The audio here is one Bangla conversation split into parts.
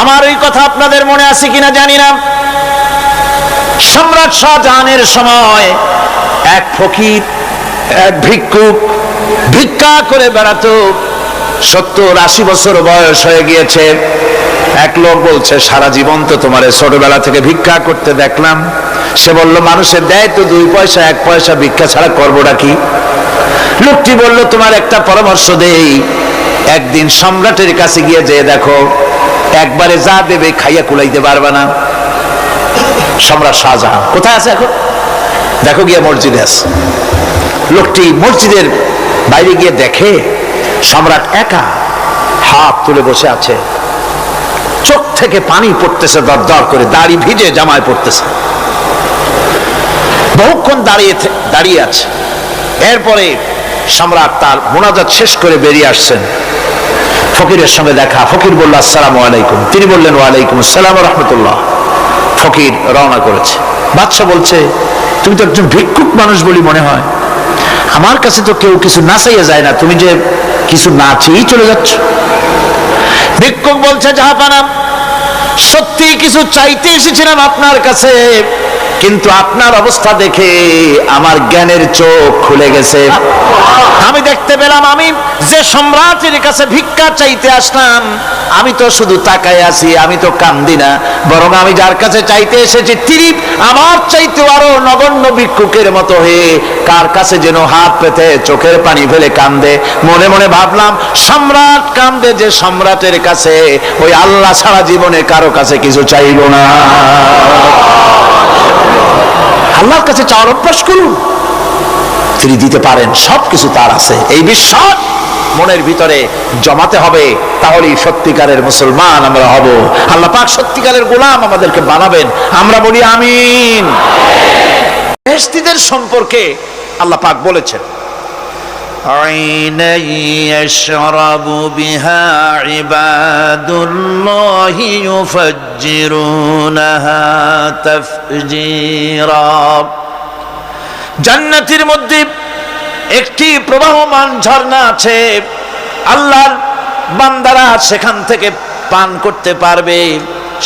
আমার এই কথা আপনাদের মনে আছে কিনা জানি না। সম্রাট শাহজাহানের সময় এক ফকির, এক ভিক্ষুক ভিক্ষা করে বেড়াতো। 70-80 বছর বয়স হয়ে গিয়েছে। এক লোক বলছে, সারা জীবন তো তোমার ছোটবেলা থেকে ভিক্ষা করতে দেখলাম। সে বলল, মানুষের দেয় তো 2 পয়সা 1 পয়সা, ভিক্ষা ছাড়া করবোটা কি? লোকটি বলল, তোমার একটা পরামর্শ দেই, একদিন সম্রাটের কাছে গিয়ে যে দেখো, একবারে যা দেবে খাইয়া কুলাইতে পারবে না। সম্রাট শাহজাহান কোথায় আছে এখন? দেখো গিয়ে মসজিদে আছে। লোকটি মসজিদের বাইরে গিয়ে দেখে সম্রাট একা হাত তুলে বসে আছে, চোখ থেকে পানি পড়তেছে দর দর করে, দাড়ি ভিজে জামায় পড়তেছে। বহুক্ষণ দাঁড়িয়ে আছে। এরপরে সম্রাট তার মুনাজাত শেষ করে বেরিয়ে আসছেন। ফকিরের সঙ্গে দেখা। ফকির বলল, আসসালামু আলাইকুম। তিনি বললেন, ওয়ালাইকুম আসসালাম ওয়া রাহমাতুল্লাহ। ফকির রওনা করেছে। বাদশা বলছে, তুমি তো একজন ভিক্ষুক মানুষ বলি মনে হয়, আমার কাছে তো কেউ কিছু না চাইয়া যায় না, তুমি যে কিছু না চেয়েই চলে যাচ্ছ। ভিক্ষুক বলছে, জাহাপানা, সত্যি কিছু চাইতে এসেছিলাম আপনার কাছে, কিন্তু আপনার অবস্থা দেখে আমার জ্ঞানের চোখ খুলে গেছে। আমি দেখতে পেলাম আমি যে সম্রাটের কাছে ভিক্ষা চাইতে আসলাম, আমি তো শুধু তাকায় আছি, আমি তো কান্দি না, বরং আমি যার কাছে চাইতে এসেছি তিনি আমার চাইতে আরো নগণ্য ভিক্ষুকের মতো হয়ে কার কাছে যেন হাত পেতে চোখের পানি ফেলে কান্দে। মনে মনে ভাবলাম, সম্রাট কান্দে যে সম্রাটের কাছে, ওই আল্লাহ সারা জীবনে কারো কাছে কিছু চাইব না। আল্লাহর কাছে চাওয়ার অভ্যাস করুন, তিনি দিতে পারেন, সবকিছু তার আছে। এই বিশ্বাস মনের ভিতরে জমাতে হবে, তাহলেই সত্যিকারের মুসলমান আমরা হব। আল্লাহ পাক সত্যিকারের গোলাম আমাদেরকে বানাবেন। আমরা বলি আমিন। বেহেশতীদের সম্পর্কে আল্লাহ পাক বলেছেন, আইনা ইয়াশরাবু বিহা ইবাদুল্লাহি ইউফাজ্জিরুনাহা তাফজিরা। জান্নাতের মধ্যে একটি প্রবাহমান ঝর্ণা আছে, আল্লাহর বান্দারা সেখান থেকে পান করতে পারবে।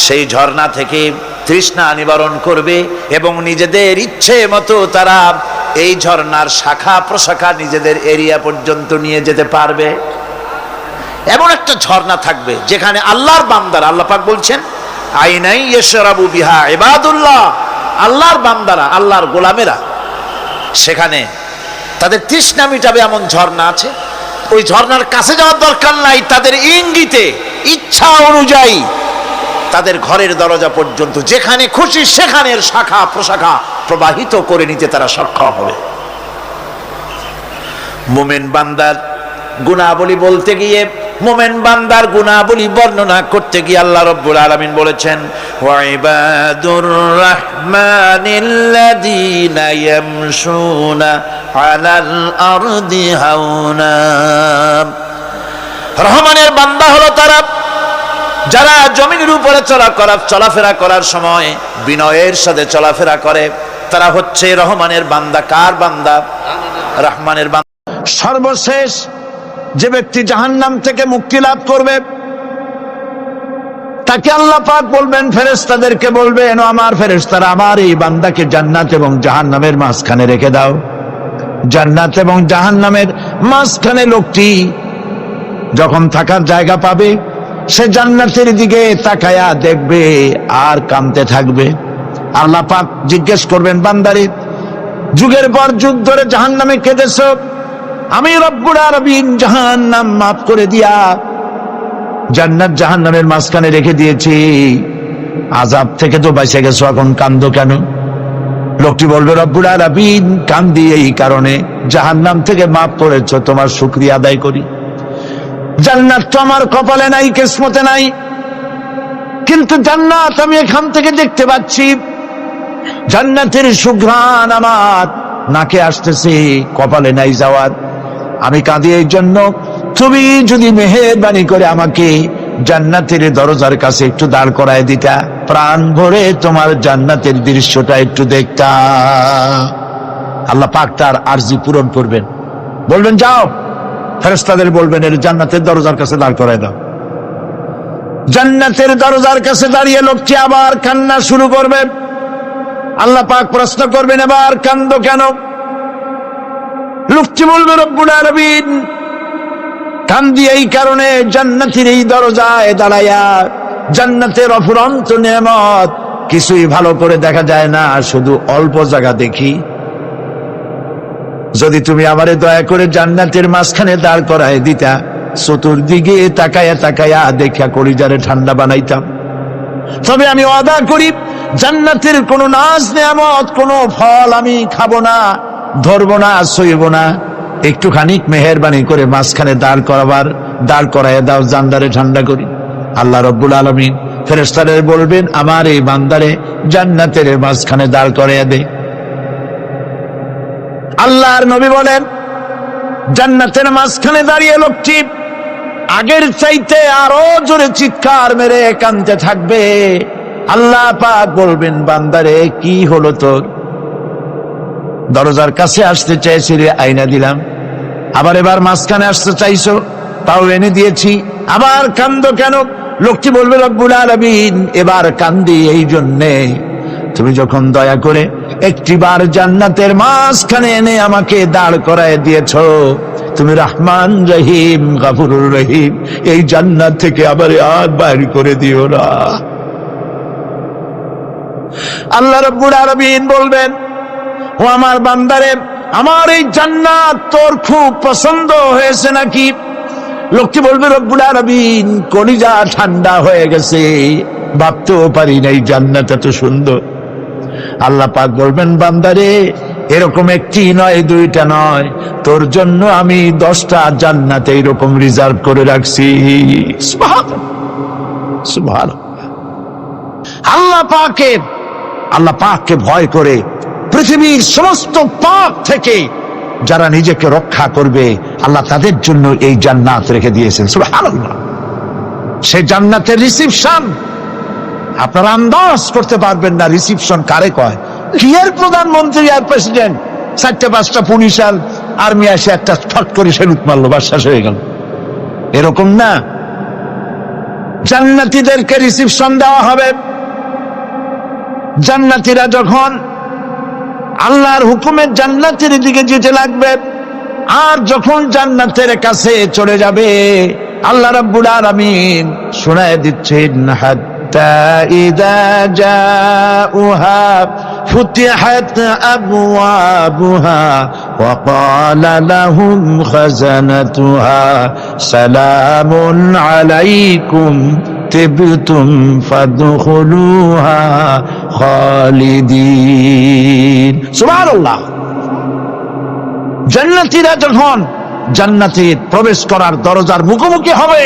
সেই ঝর্ণা থেকে তৃষ্ণা নিবারণ করবে এবং নিজেদের ইচ্ছে মতো তারা এই ঝর্ণার শাখা প্রশাখা নিজেদের এরিয়া পর্যন্ত নিয়ে যেতে পারবে। এমন একটা ঝর্ণা থাকবে যেখানে আল্লাহর বান্দারা, আল্লাহ পাক বলছেন, আইনাই ইয়াশরাবু বিহা ইবাদুল্লাহ, আল্লাহর বান্দারা, আল্লাহর গোলামেরা সেখানে তাদের তৃষ্ণা মিটাবে এমন ঝর্ণা আছে। ওই ঝর্ণার কাছে যাওয়ার দরকার নাই, তাদের ইঙ্গিতে ইচ্ছা অনুযায়ী তাদের ঘরের দরজা পর্যন্ত যেখানে খুশি সেখানের শাখা প্রশাখা প্রবাহিত করে নিতে তারা সক্ষম হবে। মুমিন বান্দার গুণাবলী বলতে গিয়ে, মুমিন বান্দার গুণাবলী বর্ণনা করতে গিয়ে আল্লাহ রাব্বুল আলামিন বলেছেন, ওয়া ইবাদুর রাহমানিল্লাযীনা ইয়ামশুনা আলাল আরদি হাওনা। রহমানের বান্দা হলো তারা যারা জমিনের উপরে চলাফেরা করার সময় বিনয়ের সাথে চলাফেরা করে, তারা হচ্ছে রহমানের বান্দা। কার বান্দা? রহমানের বান্দা। সর্বশেষ যে ব্যক্তি জাহান্নাম থেকে মুক্তি লাভ করবে তাকে আল্লাহ পাক বলবেন, ফেরেশতাদেরকে বলবেন, ও আমার ফেরেশতারা, আমার এই বান্দাকে জান্নাত এবং জাহান্নামের মাঝখানে রেখে দাও। জান্নাত এবং জাহান্নামের মাঝখানে লোকটি যখন থাকার জায়গা পাবে, সে জান্নাতের দিকে তাকায়া দেখবে আর কাঁদতে থাকবে। আল্লাহ পাক জিজ্ঞেস করবেন, বান্দারে, যুগের পর যুগ ধরে জাহান্নামে কেঁদেছ, আমি রব্বুল আলামিন জাহান্নাম মাফ করে দিয়া জান্নাত জাহান্নামের মাঝখানে রেখে দিয়েছি, আযাব থেকে তো বেঁচে গেছো, এখন কান্দো কেন? লোকটি বলবে, রব্বুল আলামিন, কান্দি এই কারণে, জাহান্নাম থেকে মাফ করেছো, তোমার শুকরিয়া আদায় করি। জান্নাত তো আমার কপালে নাই, কিসমতে নাই, কিন্তু জান্নাত আমি এখান থেকে দেখতে পাচ্ছি, জান্নাতের সুঘ্রাণ আমার নাকে আসতেছে, কপালে নাই যাওয়ার। আমি কাঁদি এই জন্য, তুমি যদি মেহেরবানি করে আমাকে জান্নাতের দরজার কাছে একটু দাঁড় করায় দিতা, প্রাণ ভরে তোমার জান্নাতের দৃশ্যটা একটু দেখতা। আল্লাহ পাক তার আরজি পূরণ করবেন, বলবেন, যাও। ফেরেশতাদের বলবেন, এর জান্নাতের দরজার কাছে দাঁড় করায় দাও। জান্নাতের দরজার কাছে দাঁড়িয়ে লোকটি আবার কান্না শুরু করবে। আল্লাহ পাক প্রশ্ন করবেন, এবার কান্দো কেন? লোকটি বলবে, রব্বুল আলামিন, কান্দি এই কারণে, জান্নাতের এই দরজায় দাঁড়াইয়া জান্নাতের অফুরন্ত নেয়ামত কিছুই ভালো করে দেখা যায় না, শুধু অল্প জায়গা দেখি। যদি তুমি আমারে দয়া করে জান্নাতের মাঝখানে দাঁড় করায় দিতা, চতুর্দিকে তাকায়া তাকায়া দেখা কলিজারে ঠান্ডা বানাইতাম। তবে আমি ওয়াদা করি, জান্নাতের কোনো নাজ নেয়ামত, কোনো ফল আমি খাবো না, ধরবো না, সইব না। একটুখানি মেহেরবানি করে মাঝখানে দাঁড় করাইয়া দাও, জান্নারে ঠান্ডা করি। আল্লাহ রব্বুল আলামিন ফেরেশতাদের বলবেন, আমার এই বান্দারে জান্নাতের মাঝখানে দাঁড় করাইয়া দে। আল্লাহর নবী বলেন, জান্নাতের মাঝখানে দাঁড়িয়ে লোকটি আগের চাইতে আরো জোরে চিৎকার মেরে কাঁদতে থাকবে। আল্লাহ পাক বলবেন, বান্দারে কি হলো তোর? দরজার কাছে আসতে চাইছিলে, আইনা দিলাম। আবার এবার মাঝখানে আসতে চাইছো, তাও এনে দিয়েছি। আবার কান্দো কেন? লোকটি বলবে, রব্বুল আলামিন, এবার কান্দি এই জন্যে, তুমি যখন দয়া করে একটিবার জান্নাতের মাঝখানে এনে আমাকে দাঁড় করায় দিয়েছ, তুমি রহমান রহিম গফুরুর রহিম, এই জান্নাত থেকে আবার আর বাইর করে দিও না। আল্লাহ রাব্বুল আলামিন বলবেন, ও আমার বান্দারে, আমার এই জান্নাত তোর খুব পছন্দ হয়েছে নাকি? লোকটি বলবে, রব্বুল আলামিন, কলিজা ঠান্ডা হয়ে গেছে, ভাবতেও পারি নাই জান্নাত এত সুন্দর। আল্লাহ পাক বলবেন, বান্দারে, এরকম একটি নয়, দুইটা নয়, তোর জন্য আমি 10টা জান্নাত এইরকম রিজার্ভ করে রাখছি। সুবহানাল্লাহ। আল্লাহ পাককে ভয় করে পৃথিবীর সমস্ত পাপ থেকে যারা নিজেকে রক্ষা করবে, আল্লাহ তাদের জন্য এই জান্নাত রেখে দিয়েছেন। সুবহানাল্লাহ। সেই জান্নাতের রিসিপশন আপনারা আন্দাজ করতে পারবেন না। রিসিপশন কারে কয়? কি এর প্রধানমন্ত্রী আর প্রেসিডেন্ট, 4-5টা পুলিশ আর আর্মি এসে একটা ফট করে সেলুট মারলো, বাস শেষ হয়ে গেল, এরকম না। জান্নাতীদেরকে রিসিপশন দেওয়া হবে। জান্নাতীরা যখন আল্লাহর হুকুমে জান্নাতের দিকে যেতে লাগবে, আর যখন জান্নাতের কাছে চলে যাবে, আল্লাহ রাব্বুল আলামিন শোনায় দিচ্ছেন, হাত্তা ইযা জাউহা ফুতিহাত আবওয়াবুহা ওয়া ক্বালা লাহুম খাযানাতুহা সালামুন আলাইকুম তিবতুম ফাদখুলুহা খালিদিন। সুবহানাল্লাহ। জান্নাতীরা যখন জান্নাতে প্রবেশ করার দরজার মুখোমুখি হবে,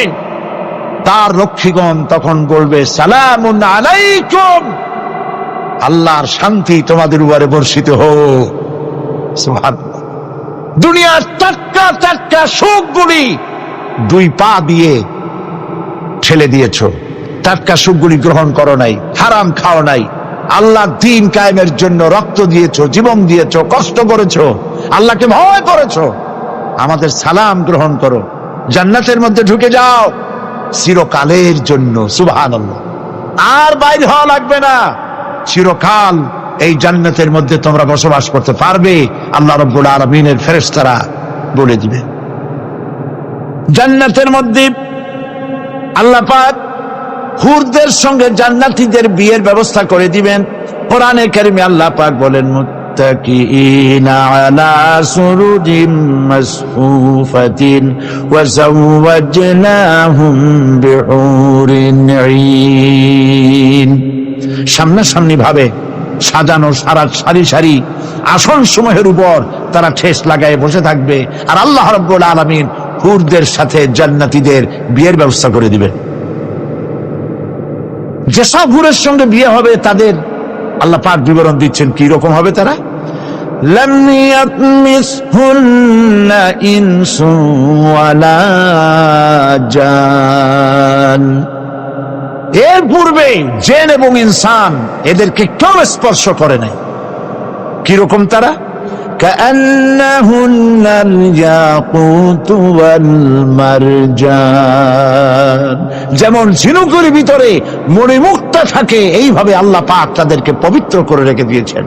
তার রক্ষীগণ তখন বলবে, সালামুন আলাইকুম, আল্লাহর শান্তি তোমাদের উপরে বর্ষিত হোক। সুবহানাল্লাহ। দুনিয়ার টাটকা টাটকা সুখগুলি 2 পা দিয়ে ঠেলে দিয়েছ, টাটকা সুখগুলি গ্রহণ করো নাই, হারাম খাও নাই, আল্লাহ দ্বীন কায়েমের জন্য রক্ত দিয়েছ, জীবন দিয়েছ, কষ্ট করেছ, আল্লাহকে ভয় করেছ। আমাদের সালাম গ্রহণ করো, জান্নাতের মধ্যে ঢুকে যাও চিরকালের জন্য। সুবহানাল্লাহ। আর বাইর হওয়া লাগবে না, চিরকাল এই জান্নাতের মধ্যে তোমরা বসবাস করতে পারবে, আল্লাহ রাব্বুল আলামিনের ফেরেশতারা বলে দিবে। জান্নাতের মধ্যে আল্লাহ পাক হুরদের সঙ্গে জান্নাতীদের বিয়ের ব্যবস্থা করে দিবেন। কোরআনে কারিমে আল্লাহ পাক বলেন, মুত্তাকিইনা আলা সুরুজিম মাসফুফাতিন ওয়া যাওয়াজনাহুম বিহুরিন ঈন। সামনাসামনি ভাবে সাজানো সারি সারি আসন সমূহের উপর তারা ঠেস লাগায় বসে থাকবে, আর আল্লাহ রাব্বুল আলামিন হুরদের সাথে জান্নাতীদের বিয়ের ব্যবস্থা করে দিবেন। যেসব হুরের সঙ্গে বিয়ে হবে তাদের আল্লাহ পাক বিবরণ দিচ্ছেন কি রকম হবে তারা। লাম ইয়াতমিসহুন্না ইনসুন ওয়ালা জান। এর পূর্বে জিন এবং ইনসান এদেরকে কেউ স্পর্শ করে নাই। কিরকম তারা? كأنهن الياقوت والمرجان, যেমন ঝিনুকের ভিতরে মণিমুক্তা থাকে এইভাবে আল্লাহ পাক তাদেরকে পবিত্র করে রেখে দিয়েছেন।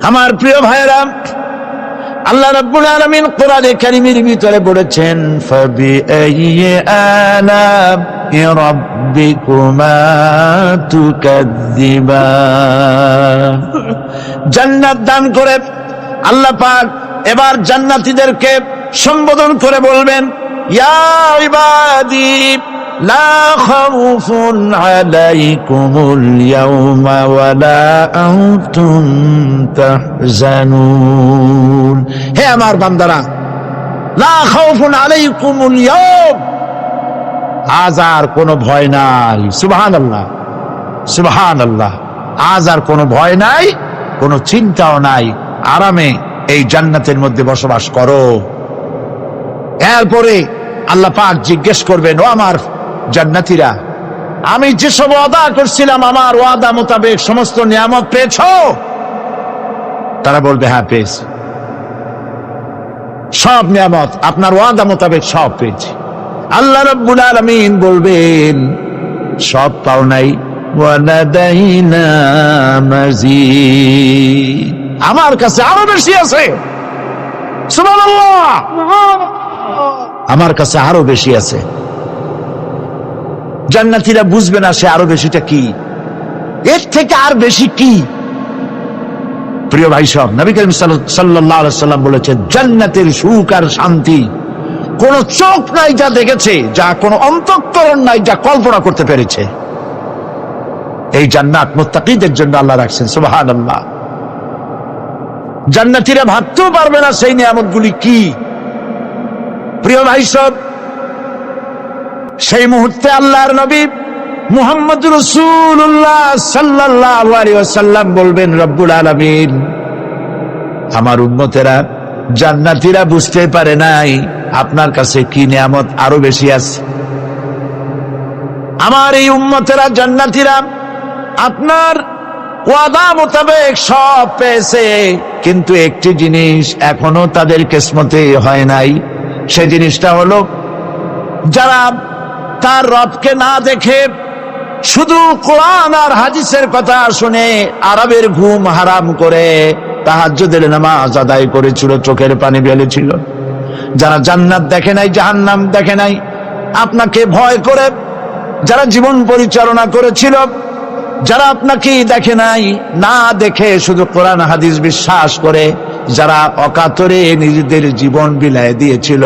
আমার প্রিয় ভাইরা, আল্লাহ রাব্বুল আলামিন কোরআনে কারীমের ভিতরে বলেছেন ফাবিআইয়ি আলা'i রাব্বিকুমা তুকাযযিবান। জান্নাত দান করে আল্লাহ পাক এবার জান্নাতীদেরকে সম্বোধন করে বলবেন, ইয়া ইবাদি লা খাউফুন আলাইকুমুল ইয়াওমা ওয়ালা আনতুম তাহজানুন। হে আমার বান্দারা, লা খাউফুন আলাইকুমুল ইয়াওম, আজ আর কোনো ভয় নাই। সুবহানাল্লাহ, সুবহানাল্লাহ। আজ আর কোনো ভয় নাই, কোনো চিন্তাও নাই, আরামে এই জান্নাতের মধ্যে বসবাস করো। এরপরে আল্লাহ পাক জিজ্ঞেস করবেন, ও আমার জান্নাতীরা, আমি যেসব ওয়াদা করছিলাম আমার ওয়াদা মোতাবেক সমস্ত নিয়ামত পেয়েছো? তারা বলবে হ্যাঁ পেয়েছি, সব নিয়ামত আপনার ওয়াদা মোতাবেক সব পেয়েছি। আল্লাহ রাব্বুল আলামিন বলবেন সব পাও নাই, ওয়ালাদাইনা মাজিদ, আমার কাছে আরো বেশি আছে। সুবহানাল্লাহ, আমার কাছে আরো বেশি আছে। জান্নাতীরা বুঝবে না সে আরো বেশিটা কি, এর থেকে আর বেশি কি। প্রিয় ভাই সব, নবী করিম সাল্লাল্লাহু আলাইহি সাল্লাম বলেছেন জান্নাতের সুখ আর শান্তি কোন চোখ নাই যা দেখেছে, যা কোন অন্তঃকরণ নাই যা কল্পনা করতে পেরেছে। এই জান্নাত মুত্তাকিদের জন্য আল্লাহ রাখছেন। সুবহানাল্লাহ। জান্নাতীরা ভাবতেও পারবে না সেই নিয়ামতগুলি কি। প্রিয় ভাই সব, সেই মুহূর্তে আল্লাহর নবী মুহাম্মদ রাসূলুল্লাহ সাল্লাল্লাহু আলাইহি ওয়াসাল্লাম বলবেন, রব্বুল আলামিন, আমার উম্মতেরা জান্নাতীরা বুঝতে পারে নাই আপনার কাছে কি নিয়ামত আরো বেশি আছে। আমার এই উম্মতেরা জান্নাতীরা আপনার ওয়াদা মোতাবেক সব পেয়েছে, কিন্তু একটি জিনিস এখনো তাদের কিসমতে হয় নাই। সেই জিনিসটা হলো, যারা তার রবকে না দেখে শুধু কোরআন আর হাদিসের কথা শুনে আরবের ঘুম হারাম করে তাহাজ্জুদের নামাজ আদায় করেছিল, চোখের পানি ফেলেছিল, যারা জান্নাত দেখে নাই, জাহান্নাম দেখে নাই, আপনাকে ভয় করে যারা জীবন পরিচালনা করেছিল, যারা আপনাকে দেখে নাই, না দেখে শুধু কোরআন হাদিস বিশ্বাস করে যারা অকাতরে নিজেদের জীবন বিলায় দিয়েছিল,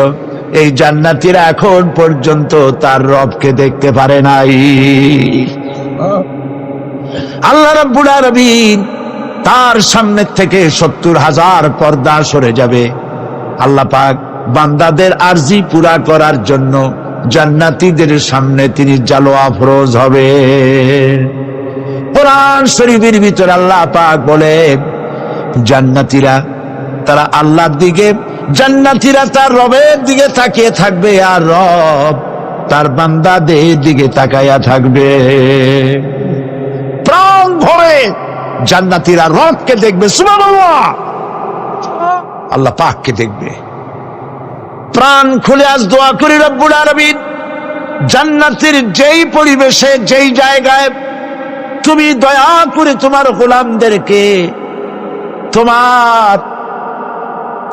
এই জান্নাতীরা এখন পর্যন্ত তার রবকে দেখতে পারে নাই। আল্লাহ রাব্বুল আলামিন তার সামনে থেকে ৭০,০০০ পর্দা সরে যাবে। আল্লাহ পাক বান্দাদের আরজি পুরা করার জন্য জান্নাতীদের সামনে তিনি জালোয়া ফরোজ হবে। কোরআন শরীফের ভিতরে আল্লাহ পাক বলে, জান্নাতীরা তারা আল্লাহর দিকে, জান্নাতীরা তার রবের দিকে তাকিয়ে থাকবে, আর রব তার বান্দাদের দিকে তাকায়া থাকবে। প্রাণ ভরে জান্নাতীরা রবকে দেখবে। সুবহানাল্লাহ, আল্লাহ পাককে দেখবে। প্রাণ খুলে আজ দোয়া করি, রব্বুল আলামিন জান্নাতের যেই পরিবেশে, যেই জায়গায় তুমি দয়া করে তোমার গোলামদেরকে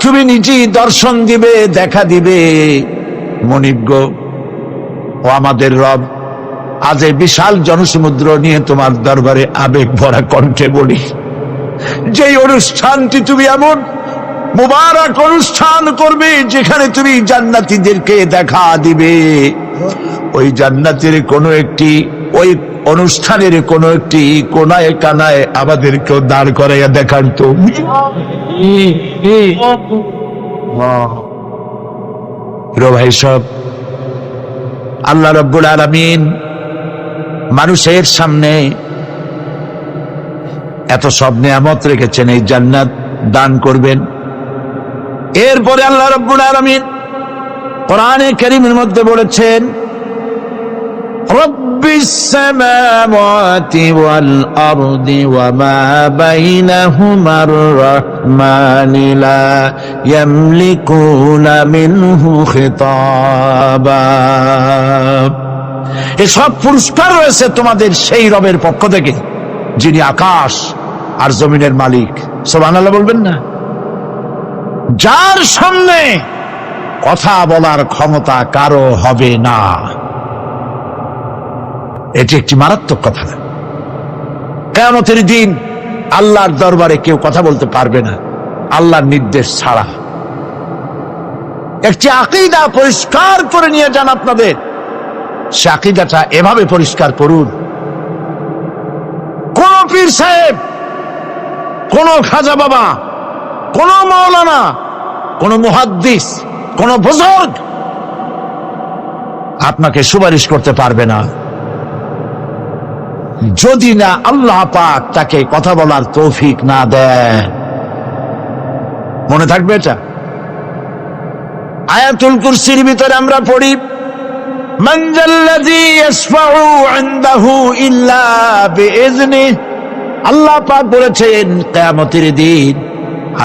তুমি নিজেই দর্শন দিবে, দেখা দিবে। মনিব ও আমাদের রব, আজ এই বিশাল জনসমুদ্র নিয়ে তোমার দরবারে আবেগ ভরা কণ্ঠে বলি, যেই অনুষ্ঠানটি তুমি এমন মুবারক অনুষ্ঠান করবে যেখানে তুমি জান্নাতীদেরকে দেখা দিবে, ওই জান্নাতের কোনো একটি, ওই অনুষ্ঠানের কোনো একটি কোনায় কানায় আমাদেরকেও দাঁড় করাইয়া দেখার তো। ভাই সব, আল্লাহ রাব্বুল আলামিন মানুষের সামনে এত সব নিয়ামত রেখেছেন, এই জান্নাত দান করবেন। এরপরে আল্লাহ রাব্বুল আলামিন কোরআনে কারীমের মধ্যে বলেছেন, রব্বিস সামাওয়াতি ওয়াল আরদি ওয়া মা বাইনাহুমার রাহমানি লা ইয়ামলিকুনা মিনহু খিতাবা। এসব পুরস্কার রয়েছে তোমাদের সেই রবের পক্ষ থেকে যিনি আকাশ আর জমিনের মালিক। সুবহানাল্লাহ বলবেন না? যার সামনে কথা বলার ক্ষমতা কারো হবে না। এটি একটি মারাত্মক কথা। কিয়ামতের দিন আল্লাহর দরবারে কেউ কথা বলতে পারবে না আল্লাহর নির্দেশ ছাড়া। একটি আকীদা পরিষ্কার করে নিয়ে যান আপনাদের। সে আকীদাটা এভাবে পরিষ্কার করুন, কোন পীর সাহেব, কোন খাজা বাবা, কোন মাওলানা, কোন মুহাদ্দিস, কোন বুজুর্গ আপনাকে সুপারিশ করতে পারবে না যদি না আল্লাহ পাক তাকে কথা বলার তৌফিক না দেয়। মনে থাকবে এটা। আয়াতুল কুরসির ভিতরে আমরা পড়ি, মান যাল্লাযী ইয়াশফাউ ইনদাহু ইল্লা বিইজনিহি। আল্লাহ পাক বলেছেন কিয়ামতের দিন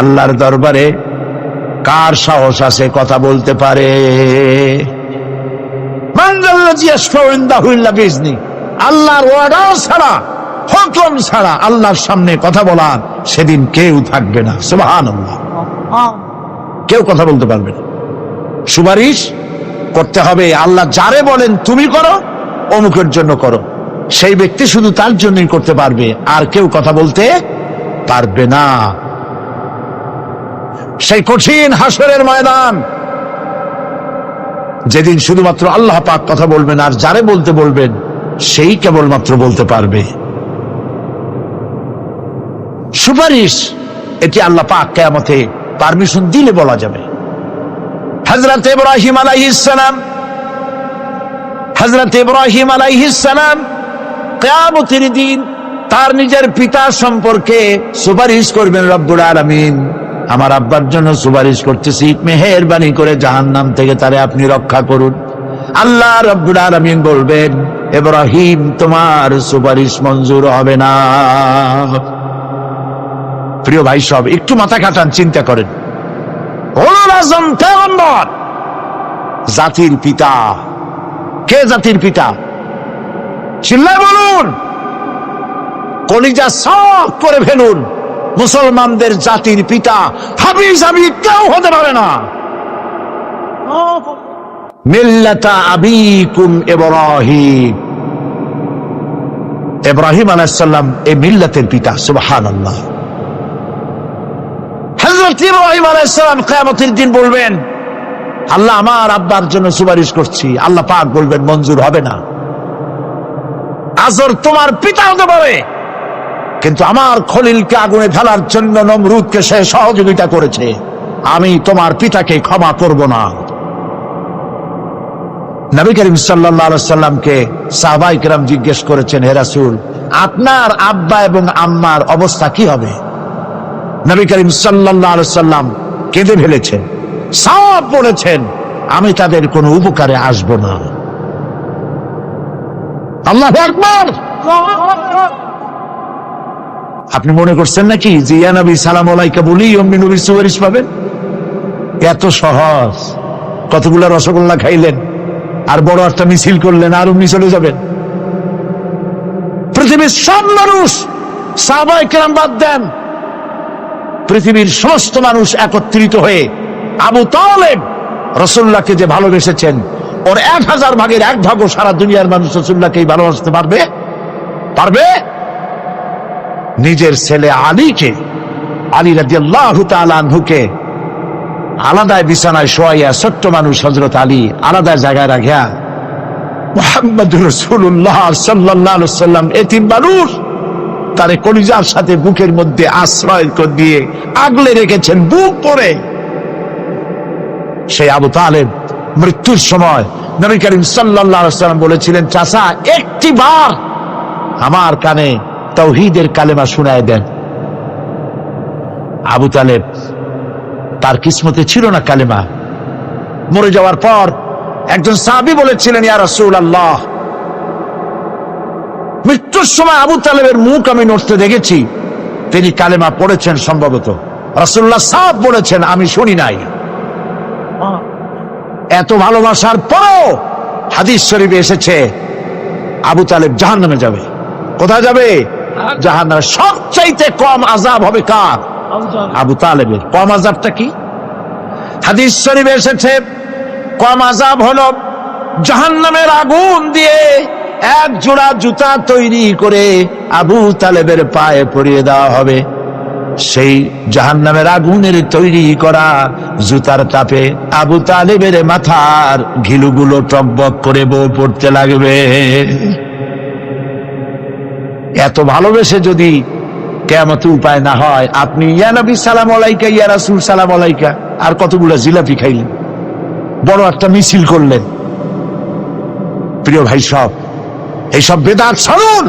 আল্লাহর দরবারে কার সাহস আছে কথা বলতে পারে? মান যাল্লাযী ইয়াশফাউ ইনদাহু ইল্লা বিইজনিহি। আল্লাহর ওয়াদা ছাড়া, হুকুম ছাড়া আল্লাহর সামনে কথা বলার সেদিন কেউ থাকবে না। সুবহানাল্লাহ। কেউ কথা বলতে পারবে না। সুপারিশ করতে হবে আল্লাহ যারে বলেন তুমি করো, অমুকের জন্য করো, সেই ব্যক্তি শুধু তার জন্যই করতে পারবে, আর কেউ কথা বলতে পারবে না। সেই কঠিন হাসরের ময়দান, যেদিন শুধুমাত্র আল্লাহ পাক কথা বলবেন, আর যারে বলতে বলবেন সেই কেবলমাত্র বলতে পারবে। সুপারিশ এটি আল্লাহ পাক কিয়ামতে পারমিশন দিলে বলা যাবে। হযরত ইব্রাহিম আলাইহিস সালাম কিয়ামতের দিন তার নিজের পিতা সম্পর্কে সুপারিশ করবেন। রব্বুল আলামিন, আমার আব্বার জন্য সুপারিশ করতেছি, মেহেরবানি করে জাহান্নাম থেকে তারে আপনি রক্ষা করুন। আল্লাহ রব্বুল আলামিন বলবেন, ইব্রাহিম তোমার সুপারিশ মঞ্জুর হবে না। প্রিয় ভাই সব, একটু মাথা খাটান, চিন্তা করেন। উলুল আযম পয়গম্বর, জাতির পিতা। কে জাতির পিতা? চিল্লায় বলুন, কলিজা সাফ করে ফেলুন। মুসলমানদের জাতির পিতা হাবিজাবি কেউ হতে পারে না। মিল্লাতা আবিকুম ইব্রাহিম। ইব্রাহিম আলাইহিস সালাম এই মিল্লাতের পিতা। সুবহানাল্লাহ। হযরত ইব্রাহিম আলাইহিস সালাম কিয়ামতের দিন বলবেন, আল্লাহ আমার আব্বার জন্য সুপারিশ করছি। আল্লাহ পাক বলবেন মঞ্জুর হবে না। আজর তোমার পিতা হতে পারে, কিন্তু আমার খলিলকে আগুনে ফেলার জন্য নমরুদকে সে সহযোগিতা করেছে, আমি তোমার পিতাকে ক্ষমা করব না। নবী করিম সাল্লাল্লাহু আলাইহি সাল্লামকে সাহাবায়ে কেরাম জিজ্ঞেস করেছেন, হে রাসূল, আপনার আব্বা এবং আম্মার অবস্থা কি হবে? নবী করিম সাল্লাল্লাহু আলাইহি সাল্লাম কেঁদে ফেলেছেন, সব বলেছেন, আমি তাদের কোনো উপকারে আসব না। আল্লাহু আকবার। আপনি মনে করছেন নাকি যে ইয়া নবী সালাম আলাইকা বলি অমনি নবীর সুপারিশ পাবেন? এত সহজ। কতগুলা রসগোল্লা খাইলেন আর বড় একটা মিছিল করলেন আর অমনি চলে যাবেন? পৃথিবীর সব মানুষ, সাহাবায়ে কেরাম বাদ দেন, পৃথিবীর সমস্ত মানুষ একত্রিত হয়ে আবু তালেব রাসূলুল্লাহকে যে ভালোবেসেছেন, ওর 1000 ভাগের 1 ভাগও সারা দুনিয়ার মানুষ রাসূলুল্লাহকেই ভালোবাসতে পারবে? পারবে? নিজের ছেলে আলীকে, আলী রাদিয়াল্লাহু তাআলা আনহুকে আলাদা বিছানায় শোয়াইয়া, ছোট্ট মানুষ হযরত আলী আলাদা জায়গায় রাখিয়া মুহাম্মদুর রাসূলুল্লাহ সাল্লাল্লাহু আলাইহি ওয়াসাল্লাম এতিম মানুষ তারে কলিজার সাথে বুকের মধ্যে আশ্রয় দিয়ে আগলে রেখেছেন বুক পরে। সেই আবু তালেব মৃত্যুর সময় নবী করিম সাল্লাল্লাহু আলাইহি ওয়াসাল্লাম বলেছিলেন, চাচা একটি বার আমার কানে তাওহীদের কালেমা শোনায় দেন। আবু তালেব, তার কিসমতে ছিল না কালেমা। মরে যাওয়ার পর একজন সাহাবী বলেছিলেন, ইয়া রাসূলুল্লাহ, মৃত্যুর সময় আবু তালেবের মুখ আমি নড়তে দেখেছি, তিনি কালেমা পড়েছেন সম্ভবত, রাসূলুল্লাহ সাহেব বলেছেন, আমি শুনি নাই। এত ভালোবাসার পরও হাদিস শরীফে এসেছে আবু তালেব জাহান্নামে যাবে। কোথায় যাবে? জাহান্নামে। সবচাইতে কম আযাব হবে কার? আবু তালেবের। কম আযাবটা কি? হাদিস শরীফে এসেছে কম আযাব হলো জাহান্নামের আগুন দিয়ে এক জোড়া জুতা তৈরি করে আবু তালেবের পায়ে পরিয়ে দেওয়া হবে। সেই জাহান্নামের আগুনের তৈরি করা জুতার তাপে আবু তালেবের মাথার ঘিলুগুলো টকবক করে বউ পড়তে লাগবে। এত ভালোবেসে যদি কিয়ামতে উপায় না হয়, আপনি ইয়া নবী সালাম আলাইকা, ইয়া রাসূল সালাম আলাইকা, আর কতগুলো জিলাপি খাইলেন, বড় একটা মিছিল করলেন। প্রিয় ভাই সব, এইসব বিদআত ছাড়ুন,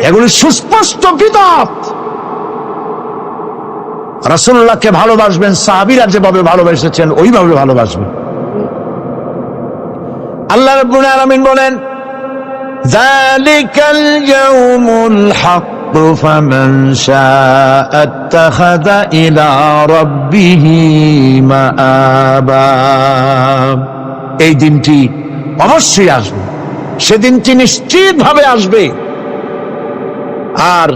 এগুলি সুস্পষ্ট বিদআত। রাসূলুল্লাহকে ভালোবাসবেন, সাহাবীরা যেভাবে ভালোবেসেছেন ওইভাবে ভালোবাসবেন। আল্লাহ রাব্বুল আলামিন বলেন, যালিকাল ইয়াউমুল হক ফামান শাআ আত্তাখাযা ইলা রাব্বিহি মাআবা। এই দিনটি অবশ্যই আসবে, সেদিনটি নিশ্চিতভাবে আসবে। আর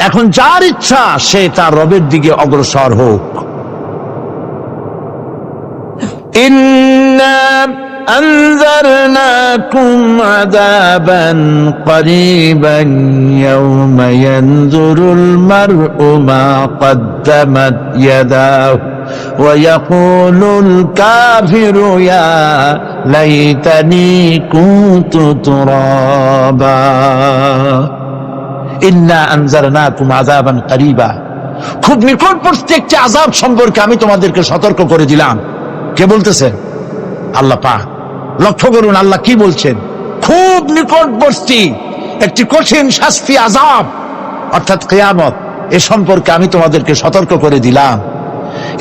এখন যার ইচ্ছা সে তার রবের দিকে অগ্রসর হোক। ইন্না আনজারনাকুম আযাবান করিবান ইয়াওমা ইয়ানজুরুল মার'উ মা কদ্দামাত ইয়াদাহু ওয়া ইয়াকুলুল কাফিরু ইয়া লাইতানি কুনতু তুরাবা। ইন্না আনজারনাকুম আযাবান করিবা, খুব নিকটবর্তী একটি আযাব সম্পর্কে আমি তোমাদেরকে সতর্ক করে দিলাম। কে বলতেছেন? আল্লাহ পাক। লক্ষ্য করুন আল্লাহ কি বলছেন, খুব নিকটবর্তী একটি কঠিন শাস্তি, আযাব, অর্থাৎ কিয়ামত, এ সম্পর্কে আমি তোমাদেরকে সতর্ক করে দিলাম।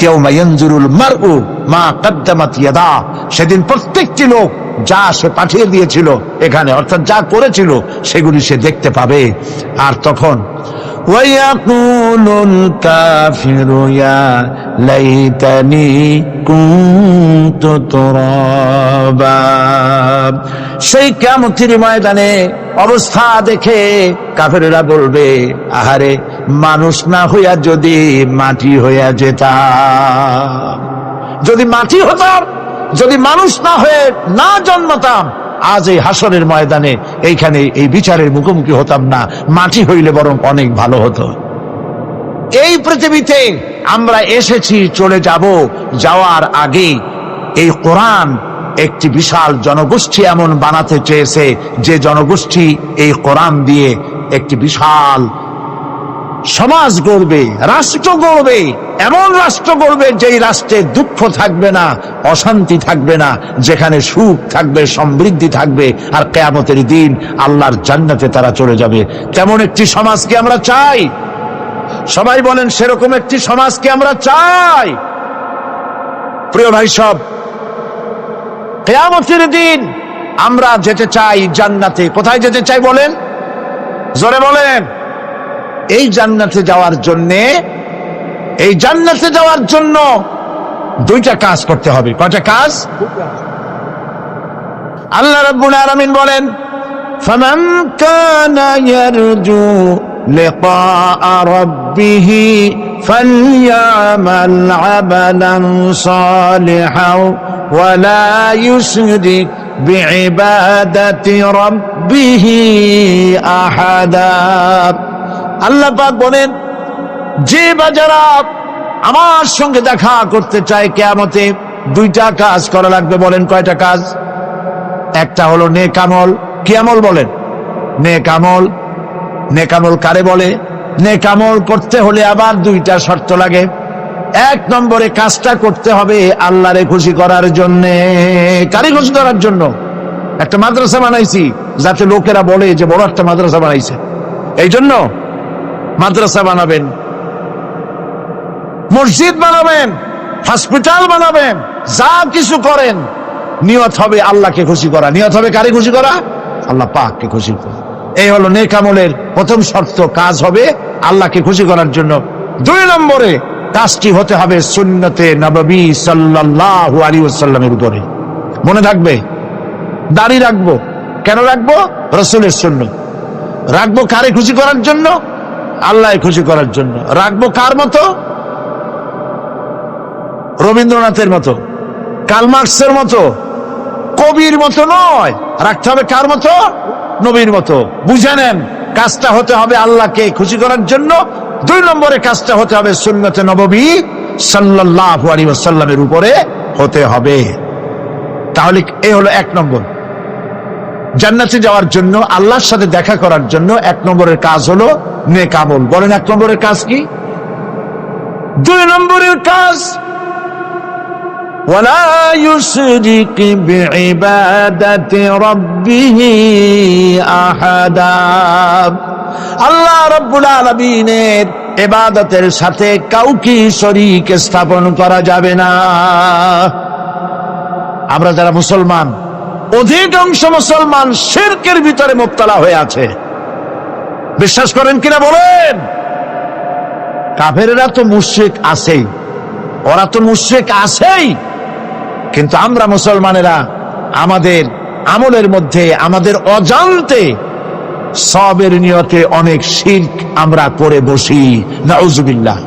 ইয়াউমা ইয়ানজুরুল মার'উ মা কদ্দামাত ইয়াদা, সেদিন প্রত্যেকটি লোক যা সে পাঠিয়ে দিয়েছিল এখানে, অর্থাৎ যা করেছিল সেগুলি সে দেখতে পাবে। আর তখন ওয়ায়াকুলুল কাফিরু ইয়া লাইতানি কুনতু তুরাবা। সেই কিয়ামতের ময়দানে অবস্থা দেখে কাফেরেরা বলবে, আহারে মানুষ না হইয়া যদি মাটি হইয়া যেতাম, যদি মাটি হতাম, যদি মানুষ না হয়ে না জন্মতাম, আজ এই হাসরের ময়দানে এইখানে এই বিচারের মুখোমুখি হতাম না, মাটি হইলে বরং অনেক ভালো হতো। এই পৃথিবীতে আমরা এসেছি, চলে যাব, যাওয়ার আগে এই কোরআন একটি বিশাল জনগোষ্ঠী এমন বানাতে চেয়েছে যে জনগোষ্ঠী এই কোরআন দিয়ে একটি বিশাল সমাজ গড়বে, রাষ্ট্র গড়বে, এমন রাষ্ট্র গড়বে যেই রাষ্ট্রে দুঃখ থাকবে না, অশান্তি থাকবে না, যেখানে সুখ থাকবে, সমৃদ্ধি থাকবে, আর কিয়ামতের দিন আল্লাহর জান্নাতে তারা চলে যাবে। তেমন একটি সমাজকে আমরা চাই। সবাই বলেন সেরকম একটি সমাজকে আমরা চাই। প্রিয় ভাই সব, কিয়ামতের দিন আমরা যেতে চাই জান্নাতে। কোথায় যেতে চাই বলেন? জোরে বলেন। এই জান্নাতে যাওয়ার জন্য দুইটা কাজ করতে হবে। কয়টা কাজ? আল্লাহ রাব্বুল আলামিন বলেন, ফামান কানা ইয়ারজু লিকাআ রাব্বিহি ফালইয়ামাল আমালান সালিহান ওয়া লা ইউশরিক বিইবাদাতি রাব্বিহি আহাদা। আল্লাহ পাক বলেন, যে বাজারা আমার সঙ্গে দেখা করতে চায় কিয়ামতে, দুইটা কাজ করা লাগবে। বলেন কয়টা কাজ? একটা হলো নেক আমল। কি আমল বলেন? নেক আমল। নেক আমল কারে বলে? নেক আমল করতে হলে আবার দুইটা শর্ত লাগে। এক নম্বরে কাজটা করতে হবে আল্লাহরে খুশি করার জন্য। কারে খুশি করার জন্য? একটা মাদ্রাসা বানাইছি যাতে লোকেরা বলে যে বড় একটা মাদ্রাসা বানাইছে, এই জন্য মাদ্রাসা বানাবেন, মসজিদ বানাবেন, হসপিটাল বানাবেন, যা কিছু করেন নিয়ত হবে আল্লাহকে খুশি করা। নিয়ত হবে কারে খুশি করা? আল্লাহ পাককে খুশি করো। এই হলো নেক আমলের প্রথম শর্ত, কাজ হবে আল্লাহকে খুশি করার জন্য। 2 নম্বরে কাজটি হতে হবে সুন্নতে নববী সাল্লাল্লাহু আলাইহি ওয়াসাল্লামের উপরে। মনে থাকবে, দাড়ি রাখবো, কেন রাখবো? রাসূলের সুন্নাত। রাখবো কারে খুশি করার জন্য? আল্লাহকে খুশি করার জন্য। রাখবো কার মতো? রবীন্দ্রনাথের মতো, কার্ল মার্কসের মতো, কবির মতো নয়। রাখতে হবে কার মতো? নবীর মতো। বুঝে নেন, কাজটা হতে হবে আল্লাহকে খুশি করার জন্য। 2 নম্বরে কাজটা হতে হবে সুন্নতে নববী সাল্লাল্লাহু আলাইহি ওয়াসাল্লামের উপরে হতে হবে। তাহলে এই হলো 1 নম্বর। জান্নাতে যাওয়ার জন্য, আল্লাহর সাথে দেখা করার জন্য 1 নম্বরের কাজ হলো নেক আমল। বলেন 1 নম্বরের কাজ কি? 2 নম্বরের কাজ ওয়ালা ইউশরিক বিইবাদাতি রাব্বিহি আহাদা। আল্লাহ রাব্বুল আলামিনের ইবাদতের সাথে কাউকে শরীক স্থাপন করা যাবে না। আমরা যারা মুসলমান, অধিকাংশ মুসলমান শিরকের ভিতরে মুবতালা হয়ে আছে। বিশ্বাস করেন কিনা বলেন? কাফেররা তো মুশরিক আছেই, ওরা তো মুশরিক আছেই, কিন্তু আমরা মুসলমানেরা আমাদের আমলের মধ্যে, আমাদের অজান্তে সবের নিয়তে অনেক শিরক আমরা করে বসি। নাউজুবিল্লাহ,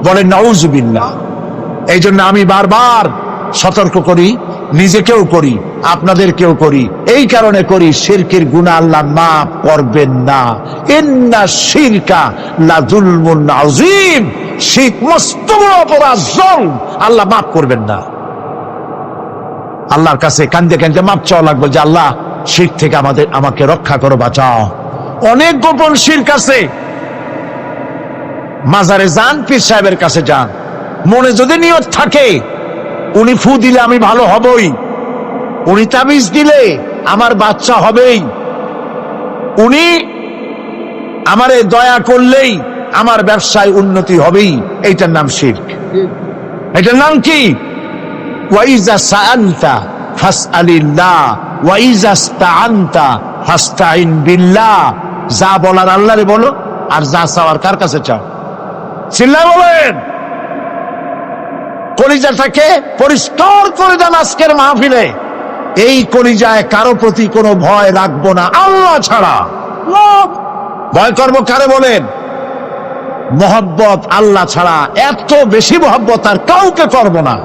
বলেন নাউজুবিল্লাহ। এই জন্য আমি বারবার সতর্ক করি, নিজেকেও করি, আপনাদেরকেও করি। এই কারণে করি, শিরকের গুনাহ আল্লাহ মাফ করবেন না। ইন্না শিরকা লাযুলমুন আযীম। শিরক মস্ত বড় অপরাধ, জুলম, আল্লাহ মাফ করবেন না। আল্লাহর কাছে কান্দে কান্দে মাপ চাওয়া লাগবে যে আল্লাহ, শিরক থেকে আমাকে রক্ষা করো, বাঁচাও। অনেক গোপন শিরক আছে। মাজারে যান, পীর সাহেবের কাছে যান, মনে যদি নিয়ত থাকে উনি ফু দিলে আমি ভালো হবই, উনি তাবিজ দিলে আমার বাচ্চা হবেই, উনি আমারে দয়া করলেই আমার ব্যবসায় উন্নতি হবেই, এইটার নাম শিরক। এটার নাম কি? ওয়াইজা সাআলতা ফাসআলিল্লাহ ওয়াইজা ইসতাআনতা ফাসতাইন বিল্লাহ। যা বলার আল্লাহরে বলো, আর যা চাওয়ার কার কাছে চাও? চিল্লায় বলেন। কলিজাটাকে পরিষ্কার করে দেন আজকের মাহফিলে। এই কলিজায় কারো প্রতি কোনো ভয় রাখবো না আল্লাহ ছাড়া। ভয় করবো কারে বলেন? মহব্বত আল্লাহ ছাড়া, এত বেশি মহব্বত আর কাউকে করবো না।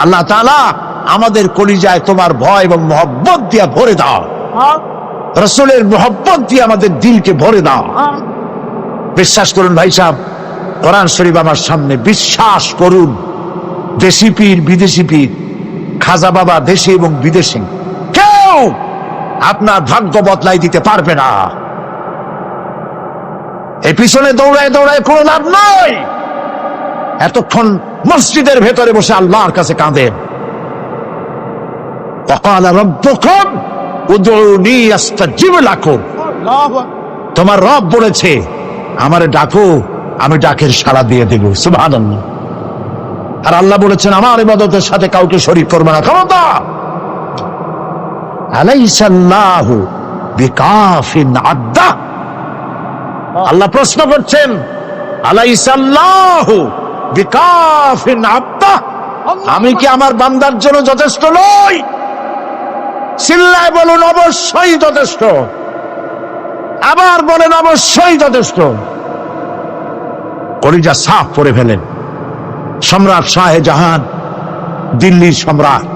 আল্লাহ তাআলা আমাদের কলিজায় তোমার ভয় এবং মহব্বত দিয়া ভরে দাও। রাসূলের মহব্বত দিয়ে আমাদের দিলকে ভরে দাও। বিশ্বাস করুন ভাই সাহেব, কোরআন শরীফ আমার সামনে, বিশ্বাস করুন, দেশি পীর বিদেশি পীর, খাজা বাবা দেশি এবং বিদেশি, কেউ আপনার ভাগ্য বদলাই দিতে পারবে না। এই পিছনে দৌড়ায় দৌড়ায় কোনো লাভ নয়। এতক্ষণ মসজিদের ভেতরে বসে আল্লাহর কাছে কাঁদেন। ওয়াকালা রাব্বুকুম উদউনি আস্তাজিব লাকুম। তোমার রব বলেছে আমারে ডাকো, আমি ডাকের সাড়া দিয়ে দেব। সুবহানাল্লাহ। আর আল্লাহ বলেছেন আমার ইবাদতের সাথে কাউকে শরীক করবে না। খবরদার। আলাইসাল্লাহু বিকাফিন আব্দা। আল্লাহ প্রশ্ন করছেন, আলাইসাল্লাহু বিকাফিন আব্দা, আমি কি আমার বান্দার জন্য যথেষ্ট নই? চিল্লায় বলুন অবশ্যই যথেষ্ট। আবার বলেন অবশ্যই যথেষ্ট। কলিজা সাফ করে ফেলেন। সম্রাট শাহজাহান, দিল্লির সম্রাট,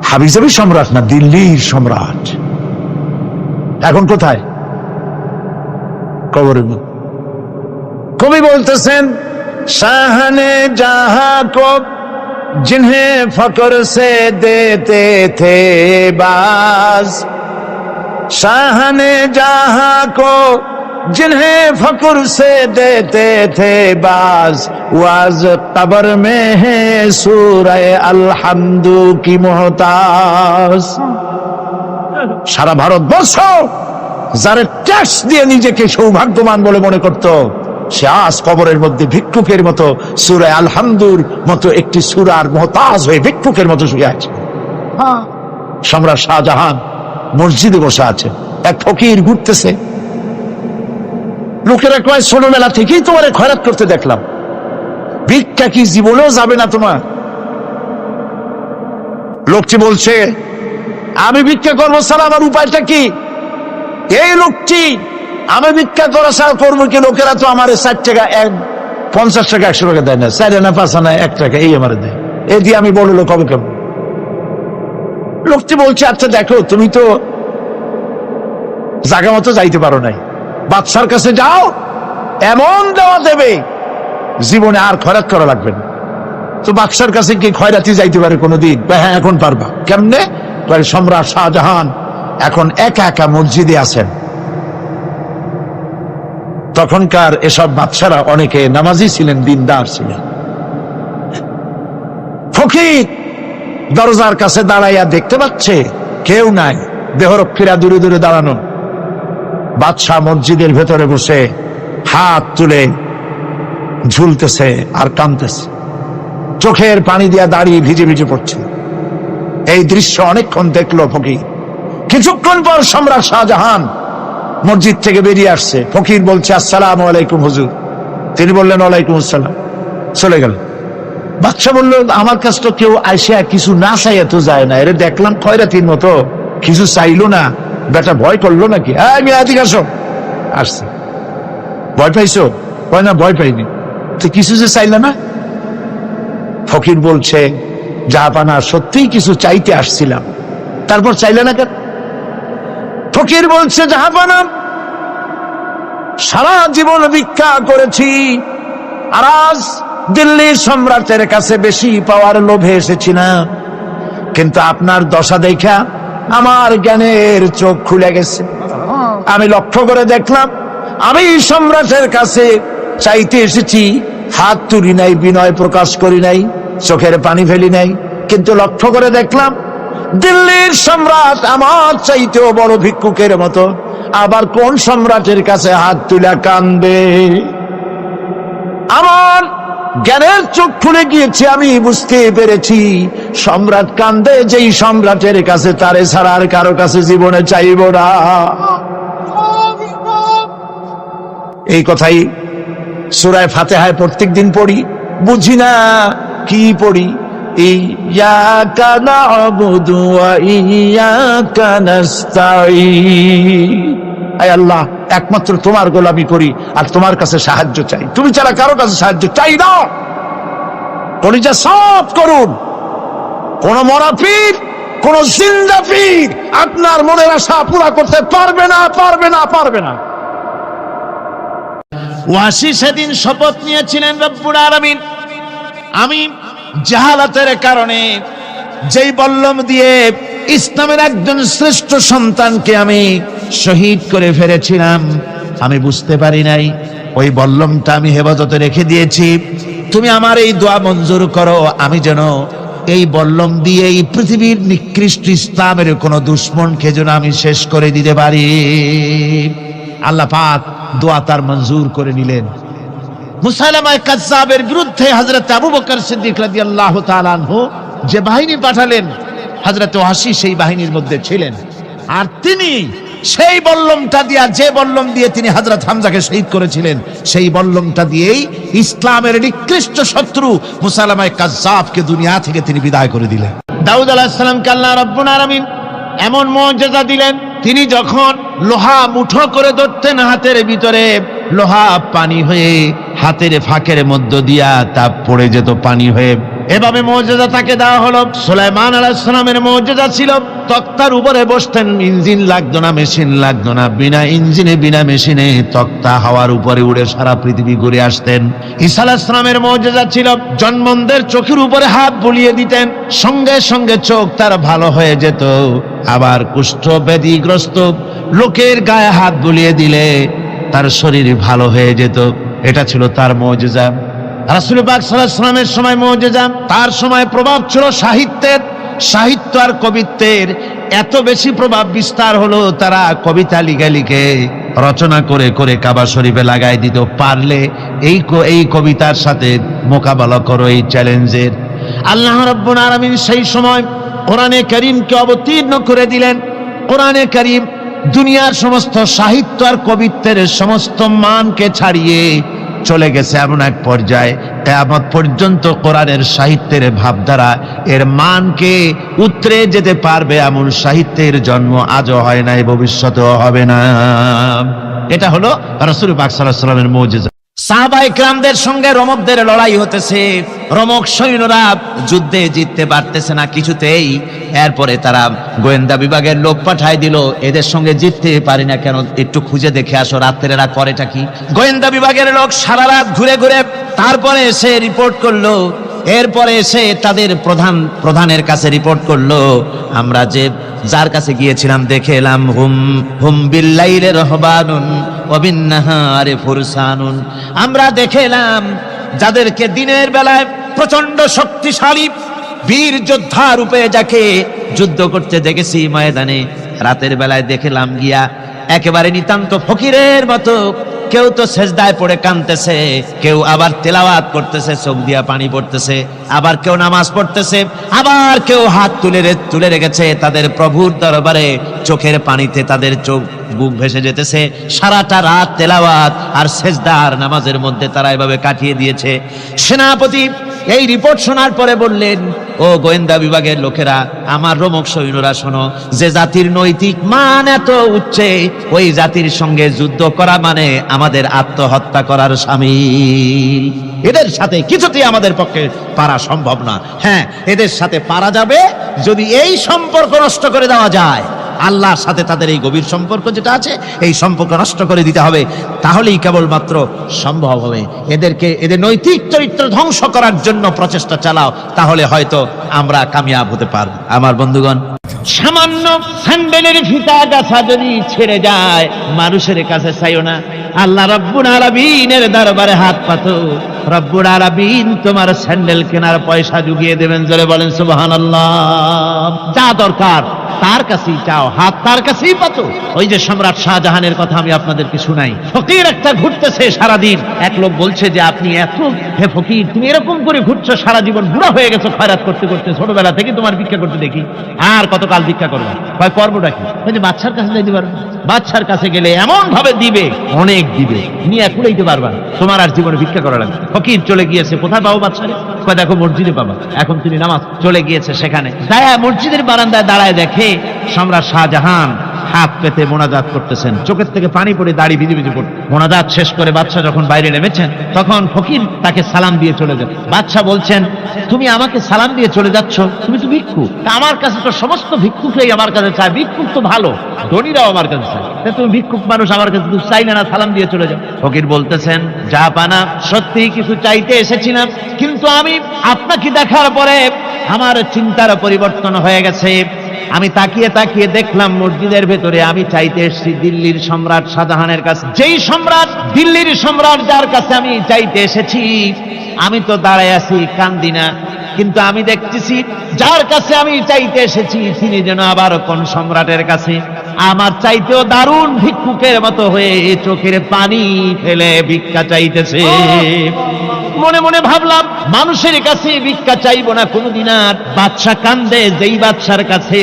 হাবিজাবি সম্রাট না, দিল্লির সম্রাট। এখন কোথায়? কবরের মধ্যে। কবি বলতেছেন, শাহনে জাহা কো जिन्हें फकर से देते थे बाज, शाहने जहां को जिन्हें फकर से देते थे बाज, वाज कब्र में है सूरह अलहम्दु की मोहताज। সারা ভারতবর্ষ যারা ট্যাক্স দিয়ে নিজেকে সৌভাগ্যবান বলে মনে করত, সে আজ কবরের মধ্যে ভিক্ষুকের মতো সূরা আলহামদুর মতো একটি সূরার মুহতাজ হয়ে ভিক্ষুকের মতো শুয়ে আছে। সম্রাট শাহজাহান মসজিদে বসে আছে, এক ফকির ঘুরতেছে। লোকেরা কয় ছোটবেলা থেকেই তোমার খয়রাত করতে দেখলাম, ভিক্ষা কি জীবনেও যাবে না তোমার? লোকটি বলছে আমি ভিক্ষা করবো ছাড়া আমার উপায়টা কি? এই লোকটি আমি ভিক্ষা করা ছাড়া করবো কি? লোকেরা তো আমার 60 টাকা 50 টাকা 100 টাকা দেয় না, 4 আনা 5 আনা 1 টাকা এই আমার দেয়, এই দিয়ে আমি বড় লোক হবে কেমন? লোকটি বলছে আচ্ছা দেখো, তুমি তো জায়গা মতো যাইতে পারো নাই, বাদশার কাছে যাও, এমন দেওয়া দেবে জীবনে আর খয়রাত করা লাগবে না। তো বাদশার কাছে কি খয়রাতি যাইতে পারে কোনোদিন? হ্যাঁ এখন পারবা। কেমনে? সম্রাট শাহজাহান এখন একা একা মসজিদে আছেন। তখনকার এসব বাদশারা অনেকে নামাজি ছিলেন, দিনদার ছিলেন। ফকির দরজার কাছে দাঁড়াইয়া দেখতে পাচ্ছে কেউ নাই, দেহরক্ষীরা দূরে দূরে দাঁড়ানো। বাদশাহ মসজিদের ভেতরে বসে হাত তুলে ঝুলতেছে আর কাঁদতেছে, চোখের পানি দিয়া দাঁড়িয়ে ভিজে ভিজে পড়ছে। এই দৃশ্য অনেকক্ষণ দেখলো ফকির। কিছুক্ষণ পর সম্রাট শাহজাহান মসজিদ থেকে বেরিয়ে আসছে। ফকির বলছে আসসালামু আলাইকুম হুজুর। তিনি বললেন ওয়ালাইকুম আসসালাম, চলে গেল। বাদশা বলল আমার কাছে তো কেউ আইসা কিছু না চাইয়া তো যায় না, এর দেখলাম খয়রাতির মতো কিছু চাইলো না, বেটা ভয় করলো নাকি? আসছে। ভয় পাইছো? কয় না ভয় পাইনি। তো কিছু যে চাইলে না? ফকির বলছে জাহাপানা সত্যিই কিছু চাইতে আসছিলাম, তারপর চাইলে না কেন? ফকির বলছে জাহাপানা সারা জীবন ভিক্ষা করেছি, আর আজ দিল্লির সম্রাটের কাছে বেশি পাওয়ার লোভে এসেছি না, কিন্তু আপনার দশা দেখা আমার জ্ঞানের চোখ খুলে গেছে। আমি লক্ষ্য করে দেখলাম আমি সম্রাটের কাছে চাইতে এসেছি, হাত তুলি নাই, বিনয় প্রকাশ করি নাই, চোখের পানি ফেলি নাই, কিন্তু লক্ষ্য করে দেখলাম দিল্লির সম্রাট আমার চাইতেও বড় ভিক্ষুকের মতো। আবার কোন সম্রাটের কাছে হাত তুলে কাঁদবে? আমার জ্ঞানের চোখ খুলে গিয়েছে, আমি বুঝতে পেরেছি সম্রাট কান্দে যেই সম্রাটের কাছে, তারে ছাড়া আর কারো কাছে জীবনে চাইব না। এই কথাই সূরা ফাতিহায় প্রত্যেক দিন পড়ি, বুঝি না কি পড়ি। ইয়াকা না'বুদু ওয়া ইয়াকা নাস্তাঈন। আয় আল্লাহ, একমাত্র তোমার গোলামি করি আর তোমার কাছে সাহায্য চাই, তুমি ছাড়া কারো কাছে সাহায্য চাই না। কলিজা সাফ করুন। কোন মরা পীর, কোন জিন্দা পীর আপনার মনের আশা পুরা করতে পারবে না, পারবে না, পারবে না। ওয়াসি সেদিন শপথ নিয়েছিলেন রব্বুল আলামিন, আমি জাহালাতের কারণে যেই বল্লম দিয়ে ইসলামের একজন শ্রেষ্ঠ সন্তানকে আমি শহীদ করে ফেলেছিলাম, আমি বুঝতে পারি নাই, ওই বল্লমটা আমি হেফাজতে রেখে দিয়েছি। তুমি আমার এই দোয়া মঞ্জুর করো, আমি যেন এই বল্লম দিয়ে এই পৃথিবীর নিকৃষ্ট ইসলামের কোন দুশ্মনকে যেন আমি শেষ করে দিতে পারি। আল্লাহ পাক দোয়া তার মঞ্জুর করে নিলেন। মুসাইলামা কাযযাবের বিরুদ্ধে হযরত আবু বকর সিদ্দিক রাদিয়াল্লাহু তাআলা আনহু যে বাহিনী পাঠালেন, হযরত ওয়াসি সেই বাহিনীর মধ্যে ছিলেন। আর তিনি সেই বল্লমটা দিয়া, যে বল্লম দিয়ে তিনি হযরত হামজাকে শহীদ করেছিলেন, সেই বল্লমটা দিয়েই ইসলামের নিকৃষ্ট শত্রু মুসাইলামা কাযযাবকে দুনিয়া থেকে তিনি বিদায় করে দিলেন। দাউদ আলাইহিস সালামকে আল্লাহ রাব্বুল আলামিন এমন মুজিজা দিলেন, তিনি যখন লোহা মুঠো করে ধরতেন হাতের ভিতরে, লোহা পানি হয়ে হাতের ফাঁকের মধ্য দিয়া তা পড়ে যেত পানি হয়ে। এভাবে মুজিজা তাকে দেওয়া হলো। সুলাইমান আলাইহিস সালামের মুজিজা ছিল তক্তার উপরে বসতেন, ইঞ্জিন লাগতো না, মেশিন লাগতো না, বিনা ইঞ্জিনে বিনা মেশিনে তক্তা হাওয়ার উপরে উড়ে সারা পৃথিবী ঘুরে আসতেন। ঈসা আলাইহিস সালামের মুজিজা ছিল জন্মদের চোখের উপরে হাত বুলিয়ে দিতেন, সঙ্গে সঙ্গে চোখ তার ভালো হয়ে যেত। আবার কুষ্ঠ ব্যাধিগ্রস্ত লোকের গায়ে হাত বুলিয়ে দিলে তার শরীর ভালো হয়ে যেত। এটা ছিল তার মুজিজা। রাসূল পাক সাল্লাল্লাহু আলাইহি ওয়াসাল্লামের সময় মুজিজা, তার সময় প্রভাব ছিল সাহিত্যের। সাহিত্য আর কবিত্বের এত বেশি প্রভাব বিস্তার হলো, তারা কবিতা লিখে লিখে রচনা করে করে কাবা শরীফে লাগাই দিত। পারলে এই কবিতার সাথে মোকাবেলা করো এই চ্যালেঞ্জের। আল্লাহ রাব্বুল আলামিন সেই সময় কোরআনে কারীমকে অবতীর্ণ করে দিলেন। কোরআনে কারীম দুনিয়ার সমস্ত সাহিত্য আর কবিত্বের সমস্ত মানকে ছাড়িয়ে চলে গেছে এমন এক পর্যায়ে, কিয়ামত পর্যন্ত কোরআনের সাহিত্যের ভাবধারা এর মানকে উতরে যেতে পারবে এমন সাহিত্যের জন্ম আজও হয় নাই, ভবিষ্যতেও হবে না। এটা হলো রাসূল পাক সাল্লাল্লাহু আলাইহি ওয়াসাল্লামের মুজিজা। সাহাবায়ে কেরামদের সঙ্গে রোমকদের লড়াই হতেছে, রোমক সৈন্যরা যুদ্ধে জিততে পারতেছে না কিছুতেই। এরপরে তারা গোয়েন্দা বিভাগের লোক পাঠায় দিল, এদের সঙ্গে জিততে পারি না কেন, একটু খুঁজে দেখে আসো রাত্রে এরা করেটা কি। গোয়েন্দা বিভাগের লোক সারা রাত ঘুরে ঘুরে তারপরে এসে রিপোর্ট করলো। এরপরে এসে তাদের প্রধানের কাছে রিপোর্ট করলো, আমরা যে যার কাছে গিয়েছিলাম দেখে এলাম হুম হুম বিল্লাইলি রহবানুন ওয়া বিন্নাহারি ফুরসানুন, আমরা দেখে এলাম যাদেরকে দিনের বেলায় প্রচন্ড শক্তিশালী বীর যোদ্ধা রূপে যাকে যুদ্ধ করতে দেখেছি ময়দানে, রাতের বেলায় দেখলাম গিয়া একেবারে নিতান্ত ফকিরের মতো কেউ তো সেজদায় পড়ে কাঁদতেছে, কেউ আবার তেলাওয়াত করতেছে, চোখ দিয়া পানি পড়তেছে, আবার কেউ নামাজ পড়তেছে, আবার কেউ হাত তুলে রেখেছে তাদের প্রভুর দরবারে, চোখের পানিতে তাদের চোখ বুক ভেসে যেতেছে। সারাটা রাত তেলাওয়াত আর সেজদা আর নামাজের মধ্যে তারা এভাবে কাটিয়ে দিয়েছে। সেনাপতি এই রিপোর্ট শোনার পরে বললেন, ও গোয়েন্দা বিভাগের লোকেরা, আমার রোমক সৈন্যরা শোনো, যে জাতির নৈতিক মান এত উচ্চে, ওই জাতির সঙ্গে যুদ্ধ করা মানে আমাদের আত্মহত্যা করার শামিল। এদের সাথে কিছুতেই আমাদের পক্ষে পারা সম্ভব না। হ্যাঁ, এদের সাথে পারা যাবে যদি এই সম্পর্ক নষ্ট করে দেওয়া যায়। আল্লাহর সাথে তাদের এই গভীর সম্পর্ক যেটা আছে, এই সম্পর্ক নষ্ট করে দিতে হবে, তাহলেই কেবলমাত্র সম্ভব হবে। এদের নৈতিক চরিত্র ধ্বংস করার জন্য প্রচেষ্টা চালাও, তাহলে হয়তো আমরা কামিয়াব হতে পারব। আমার বন্ধুগণ, সামান্য স্যান্ডেলের ফিতা গাছা যদি ছেড়ে যায়, মানুষের কাছে চাইও না, আল্লাহ রব্বুল আলামিনের দরবারে হাত পাতো, রব্বুল আলামিন তোমার স্যান্ডেল কেনার পয়সা জুগিয়ে দেবেন। জোরে বলেন সুবহানাল্লাহ। যা দরকার তার কাছেই চাও, হাত তার কাছেই পাতো। ওই যে সম্রাট শাহজাহানের কথা আমি আপনাদেরকে শুনাই, ফকির একটা ঘুরতেছে সারাদিন। এক লোক বলছে যে আপনি হে ফকির, তুমি এরকম করে ঘুরছো সারা জীবন, বুড়া হয়ে গেছো খয়রাত করতে করতে, ছোটবেলা থেকে তোমার ভিক্ষা করতে দেখি, আর কতকাল ভিক্ষা করবে? কয় করবোটা কি? যে বাচ্চার কাছে যাইতে পারবে, বাচ্চার কাছে গেলে এমন ভাবে দিবে, অনেক দিবে, নিয়ে কুড়াইতে পারবা, তোমার আর জীবনে ভিক্ষা করা লাগবে। ফকির চলে গিয়েছে, কোথায় পাবো বাচ্চারে? কয় দেখো মসজিদে পাবা। এখন তিনি নামাজ চলে গিয়েছে, সেখানে মসজিদের বারান্দায় দাঁড়ায় দেখে সম্রাট শাহজাহান হাত পেতে মোনাজাত করতেছেন, চোখের থেকে পানি পড়ে দাড়ি ভিজে ভিজে পড়ে। মোনাজাত শেষ করে বাদশা যখন বাইরে নেমেছেন, তখন ফকির তাকে সালাম দিয়ে চলে যান। বাদশা বলছেন, তুমি আমাকে সালাম দিয়ে চলে যাচ্ছ, তুমি তো ভিক্ষুক, আমার কাছে তো সমস্ত ভিক্ষুকরাই আমার কাছে চায়, ভিক্ষুক তো ভালো, ধনীরাও আমার কাছে চায়, তুমি ভিক্ষুক মানুষ আমার কাছে তুমি চাইলে না, সালাম দিয়ে চলে যাও। ফকির বলতেছেন, যা পানা সত্যি কিছু চাইতে এসেছিলাম, কিন্তু আমি আপনাকে দেখার পরে আমার চিন্তার পরিবর্তন হয়ে গেছে। আমি তাকিয়ে তাকিয়ে দেখলাম মসজিদের ভেতরে আমি চাইতে এসেছি দিল্লির সম্রাট শাহজাহানের কাছে। যেই সম্রাট, দিল্লির সম্রাট যার কাছে আমি চাইতে এসেছি, আমি তো দাঁড়ায় আছি, কান্দি না, কিন্তু আমি দেখতেছি যার কাছে আমি চাইতে এসেছি তিনি যেন আবার কোন সম্রাটের কাছে আমার চাইতেও দারুণ ভিক্ষুকের মতো হয়ে চোখের পানি ফেলে ভিক্ষা চাইতেছে। মনে মনে ভাবলাম, মানুষের কাছে ভিক্ষা চাইবো না কোনদিন আর। বাদশা কান্দে, যেই বাদশার কাছে,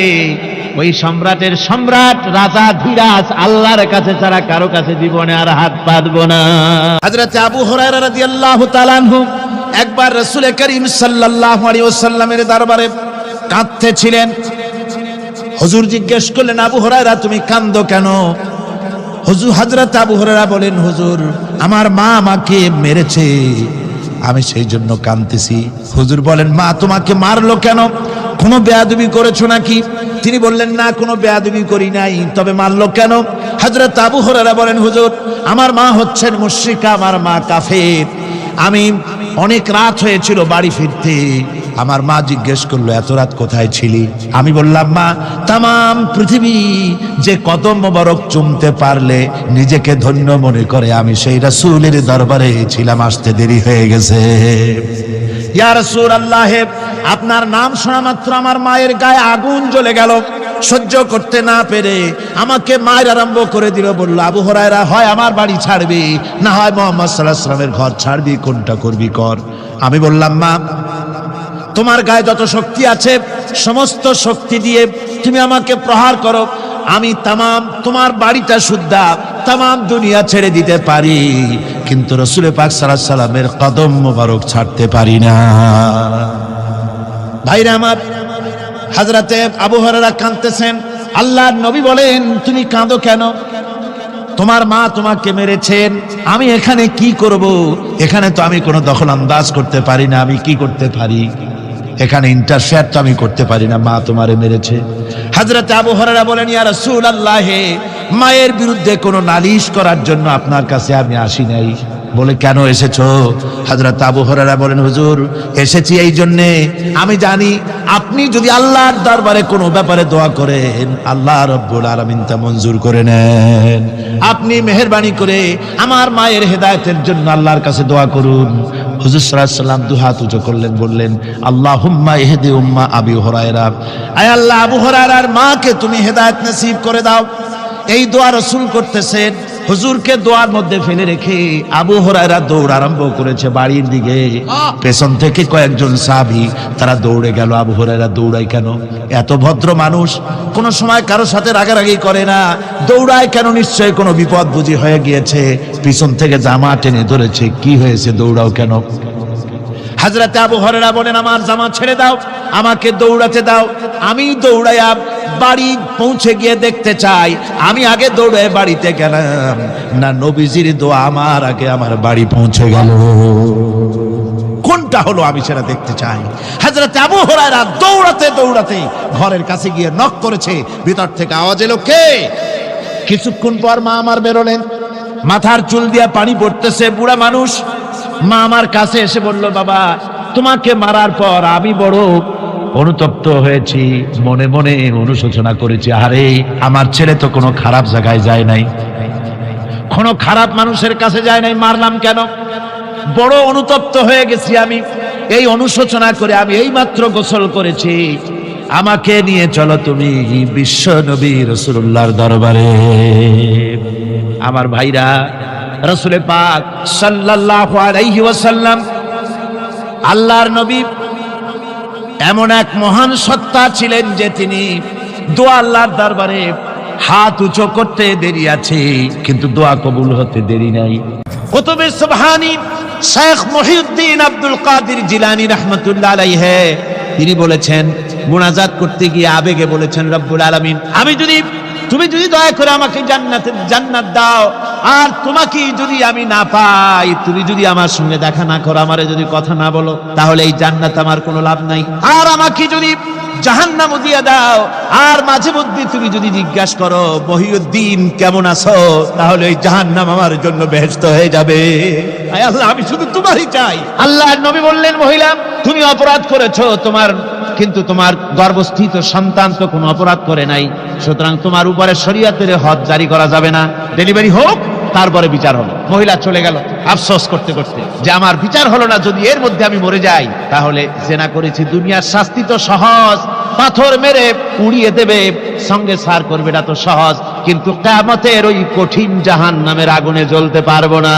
ওই সম্রাটের সম্রাট রাজা ধীরাজ আল্লাহর কাছে ছাড়া কারো কাছে জীবনে আর হাত পাতবো না। হযরত আবু হুরায়রা রাদিয়াল্লাহু তাআলা আনহু একবার রাসূল করিম সাল্লাল্লাহু আলাইহি ওয়াসাল্লামের দরবারে কাঁদতেছিলেন। হুজুর জিজ্ঞেস করলেন, আবু হুরায়রা তুমি কাঁদো কেন? হযরত আবু হুরায়রা বলেন, হুজুর আমার মা আমাকে মেরেছে, আমি সেই জন্য কাঁদতেছি। হুজুর বলেন, মা তোমাকে মারলো কেন? কোনো বেয়াদবি করেছো নাকি? তিনি বললেন, না কোনো বেয়াদবি করি নাই, তবে মারলো কেন? হযরত আবু হুরায়রা বলেন, হুজুর আমার মা হচ্ছেন মুশরিকা, আমার মা কাফের। আমি অনেক রাত হয়েছিল বাড়ি ফিরতে, আমার মা জিজ্ঞেস করলো এত রাত কোথায় ছিলি? আমি বললাম, মা তাম পৃথিবী যে কদম মোবারক চুমতে পারলে নিজেকে ধন্য মনে করে, আমি সেই রাসূলের দরবারে ছিলাম, আসতে দেরি হয়ে গেছে। ইয়া রাসূলুল্লাহ, আপনার নাম শোনা মাত্র আমার মায়ের গায়ে আগুন জ্বলে গেল, সহ্য করতে না পেরে আমাকে মায়ের আরম্ভ করে দিল। বলল, আবু হুরায়রা হয় আমার বাড়ি ছাড়বি, না হয় মুহাম্মদ সাল্লাল্লাহু আলাইহি ওয়াসাল্লামের ঘর ছাড়বি, কোনটা করবি কর। আমি বললাম, মা তোমার গায়ে যত শক্তি আছে সমস্ত শক্তি দিয়ে তুমি আমাকে প্রহার করো, আমি তামাম তোমার বাড়িটা সুদ্ধা তামাম দুনিয়া ছেড়ে দিতে পারি, কিন্তু রাসূল পাক সাল্লাল্লাহু আলাইহি সাল্লামের কদম মোবারক ছাড়তে পারি না। ভাইরা আমার, হযরতে আবু হুরায়রা কাঁদতেছেন। আল্লাহর নবী বলেন, তুমি কাঁদো কেন? তোমার মা তোমাকে মেরেছেন, আমি এখানে কি করব? এখানে তো আমি কোনো দখল আন্দাজ করতে পারি না, আমি কি করতে পারি? এখানে ইন্টারফেয়ার তো আমি করতে পারি না, মা তোমারে মেরেছে। হযরত আবু হুরায়রা বলেন, ইয়া রাসূলুল্লাহ, মায়ের বিরুদ্ধে কোনো নালিশ করার জন্য আপনার কাছে আমি আসি নাই। বলে, কেন এসেছো? হযরত আবু হুরায়রা বলেন, হুজুর, এসেছি এই জন্যে, আমি জানি আপনি যদি আল্লাহর দরবারে কোনো ব্যাপারে দোয়া করেন, আল্লাহ রাব্বুল আলামিন তা মঞ্জুর করে নেন। আপনি মেহেরবানি করে আমার মায়ের হেদায়েতের জন্য আল্লাহর কাছে দোয়া করুন। হুজুর সাল্লাল্লাহু আলাইহি সাল্লাম দুহাত উঁচু করলেন, বললেন, আল্লাহুম্মা ইহদি উম্মা আবি হুরায়রা, আয় আল্লাহ, আবু হুরায়রার মাকে তুমি হেদায়েত নসিব করে দাও। এই দোয়া রাসূল করতেছেন। হুজুরকে দোয়ার মধ্যে ফেলে রেখে আবু হুরায়রা দৌড় আরম্ভ করেছে বাড়ির দিকে। পেছন থেকে কয়েকজন সাহাবী তারা দৌড়ে গেল। আবু হুরায়রা দৌড়ায় কেন? এত ভদ্র মানুষ, কোনো সময় কারো সাথে রাগারাগি করে না, দৌড়ায় কেন? নিশ্চয়ই কোনো বিপদ বুঝি হয়ে গিয়েছে, পিছন থেকে জামা টেনে ধরেছে। কি হয়েছে, দৌড়াও কেন? হযরতে আবু হুরায়রা বলেন, আমার জামা ছেড়ে দাও, আমাকে দৌড়াতে দাও। আমি দৌড়াইয়া বাড়ি পৌঁছে গিয়ে দেখতে চাই, আমি আগে দৌড়ে বাড়িতে গেলাম না নবীজির দোয়া আমার আগে আমার বাড়ি পৌঁছে গেল। কোনটা হলো আমি সেটা দেখতে চাই। হযরতে আবু হুরায়রা দৌড়াতে দৌড়াতে ঘরের কাছে গিয়ে নক করেছে। ভিতর থেকে আওয়াজ এলো, কে? কিছুক্ষণ পর মা আমার বেরোলেন, মাথার চুল দিয়া পানি পড়তেছে, বুড়া মানুষ। মা আমার কাছে এসে বলল, বাবা, তোমাকে মারার পর আমি বড় অনুতপ্ত হয়েছি, মনে মনে অনুশোচনা করেছি। আরে, আমার ছেলে তো কোনো খারাপ জায়গায় যায় নাই, কোনো খারাপ মানুষের কাছে যায় নাই, মারলাম কেন? বড় অনুতপ্ত হয়ে গেছি আমি। এই অনুশোচনা করে আমি এইমাত্র গোসল করেছি। আমাকে নিয়ে চলো তুমি বিশ্ব নবী রাসূলুল্লাহর দরবারে। আমার ভাইরা, রাসূল পাক সাল্লাল্লাহু আলাইহি ওয়াসাল্লাম, আল্লাহর নবী এমন এক মহান সত্তা ছিলেন যে তিনি দোয়া আল্লাহর দরবারে হাত উঁচু করতে দেরি আছে, কিন্তু দোয়া কবুল হতে দেরি নাই। কুতুবে সুবহানী শেখ মুহিউদ্দিন আব্দুল কাদের জিলানী রাহমাতুল্লাহ আলাইহি তিনি বলেছেন, মুনাজাত করতে গিয়ে আবেগে বলেছেন, রব্বুল আলামিন, তুমি যদি দয়া করে আমাকে জান্নাত দাও, আর তোমাকে যদি আমি না পাই, তুমি যদি আমার সঙ্গে দেখা না করো, আমারে যদি কথা না বলো, তাহলে এই জান্নাত আমার কোনো লাভ নাই। আর আমাকে যদি জাহান্নাম দিয়ে দাও, আর মাঝে মধ্যে তুমি যদি জিজ্ঞাসা করো, মহিউদ্দিন কেমন আছো, তাহলে এই জাহান্নাম আমার জন্য বেহেশত হয়ে যাবে। আয় আল্লাহ, আমি শুধু তোমারই চাই। আল্লাহর নবী বললেন, মহিলা, তুমি অপরাধ করেছো, কিন্তু তোমার গর্ভস্থিত সন্তান তো কোনো অপরাধ করে নাই, সুতরাং তোমার উপরে শরীয়তের হদ জারি করা যাবে না, ডেলিভারি হোক, তারপরে বিচার হবে। মহিলা চলে গেল আফসোস করতে করতে যে আমার বিচার হলো না, যদি এর মধ্যে আমি মরে যাই তাহলে জেনা করেছি, দুনিয়ার শাস্তি তো সহজ, পাথর মেরে উড়িয়ে দেবে, সঙ্গে সার করবে, এটা তো সহজ, কিন্তু কিয়ামতের ওই কঠিন জাহান্নামের আগুনে জ্বলতে পারবো না।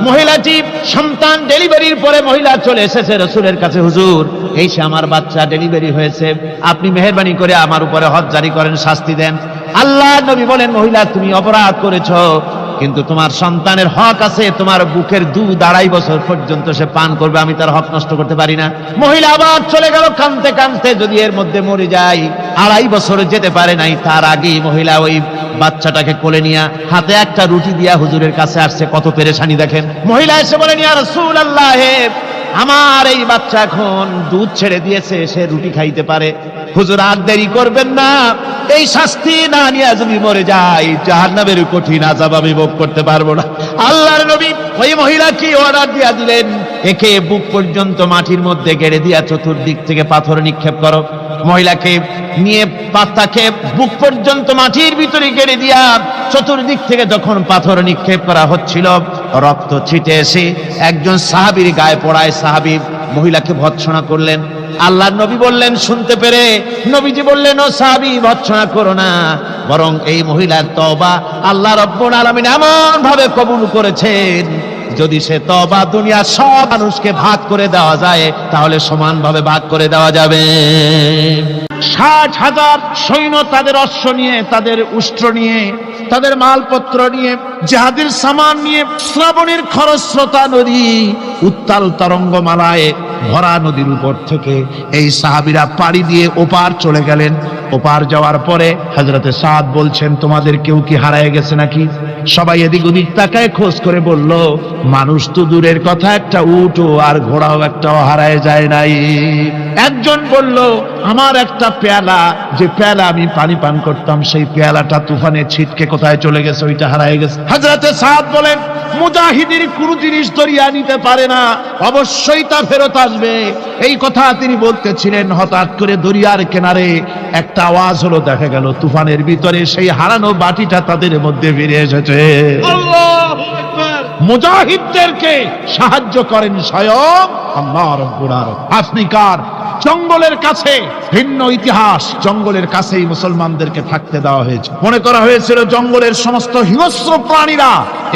মহিলাটি সন্তান ডেলিভারির পরে মহিলা চলে এসেছে রাসূলের কাছে, হুজুর, এই সে আমার বাচ্চা ডেলিভারি হয়েছে, আপনি মেহেরবানি করে আমার উপরে হদ জারি করেন, শাস্তি দেন। আল্লাহর নবী বলেন, মহিলা, তুমি অপরাধ করেছো, কিন্তু তোমার সন্তানের হক আছে, তোমার বুকের দুধ 2.5 বছর পর্যন্ত সে পান করবে, আমি তার হক নষ্ট করতে পারি না। মহিলা আবার চলে গেল কাঁদতে কাঁদতে, যদি এর মধ্যে মরে যায়, 2.5 বছর যেতে পারে নাই, তার আগেই মহিলা ওই বাচ্চাটাকে কোলে নিয়ে হাতে একটা রুটি দিয়া হুজুরের কাছে আসছে। কত পেরেশানি দেখেন। মহিলা এসে বলেন, ইয়া রাসূলুল্লাহ, আমার এই বাচ্চা এখন দুধ ছেড়ে দিয়েছে, সে রুটি খাইতে পারে, হুজুর আর দেরি করবেন না, এই শাস্তি না নিয়ে যদি মরে যাই, জাহান্নামের কঠিন আযাব আমি ভোগ করতে পারবো না। আল্লাহর নবী ওই মহিলাকে অর্ডার দিয়া দিলেন, একে বুক পর্যন্ত মাটির মধ্যে গেড়ে দিয়া চতুর্দিক থেকে পাথর নিক্ষেপ করো। মহিলাকে নিয়ে পাতাকে বুক পর্যন্ত মাটির ভিতরে গেড়ে দিয়া চতুর্দিক থেকে যখন পাথর নিক্ষেপ করা হচ্ছিল, রক্ত ছিটে এসে একজন সাহাবীর গায়ে পড়ায়, সাহাবী মহিলাকে ভৎসনা করলেন। আল্লাহর নবী বললেন, শুনতে পেরে নবীজি বললেন, ও সাহাবী, ভৎসনা করো না, বরং এই মহিলার তওবা আল্লাহ রাব্বুল আলামিন এমন ভাবে কবুল করেছেন যদি সে তওবা দুনিয়া সব মানুষকে ভাগ করে দেওয়া যায় তাহলে সমানভাবে ভাগ করে দেওয়া যাবে। 60,000 সৈন্য তাদের অশ্ব নিয়ে, তাদের উষ্ট্র নিয়ে, তাদের মালপত্র নিয়ে, জিহাদের সামান নিয়ে শ্রাবণের খরস্রোতা নদী, উত্তাল তরঙ্গমালায় ভরা নদীর উপর থেকে এই সাহাবীরা পাড়ি দিয়ে ওপার চলে গেলেন। ওপার যাওয়ার পরে হযরতে সাদ বলছেন, তোমাদের কেউ কি হারায় গেছে নাকি? সবাই এদিক ওদিক তাকায় খোঁজ করে বলল, মানুষ তো দূরের কথা, একটা উট আর ঘোড়াও একটাও হারায় যায় নাই। একজন বলল, আমার একটা পেয়ালা, যে পেয়ালা আমি পানি পান করতাম, সেই পেয়ালাটা তুফানে ছিটকে কোথায় চলে গেছে, ওইটা হারায় গেছে। হযরতে সাদ বলেন, মুজাহিদের কোন জিনিস দরিয়া নিতে পারে না, অবশ্যই তা ফেরত আসবে। এই কথা তিনি বলতেছিলেন, হঠাৎ করে দরিয়ার কিনারে একটা আওয়াজ হলো, দেখা গেল তুফানের ভিতরে সেই হারানো বাটিটা তাদের মধ্যে ফিরে এসেছে। আল্লাহু আকবার। মুজাহিদদেরকে সাহায্য করেন স্বয়ং আল্লাহ রাব্বুল আলামিন। আফ্রিকার জঙ্গলের কাছে ভিন্ন ইতিহাস, জঙ্গলের কাছেই মুসলমানদেরকে থাকতে দেওয়া হয়েছে। মনে করা হয়েছিল জঙ্গলের সমস্ত হিংস্র প্রাণীরা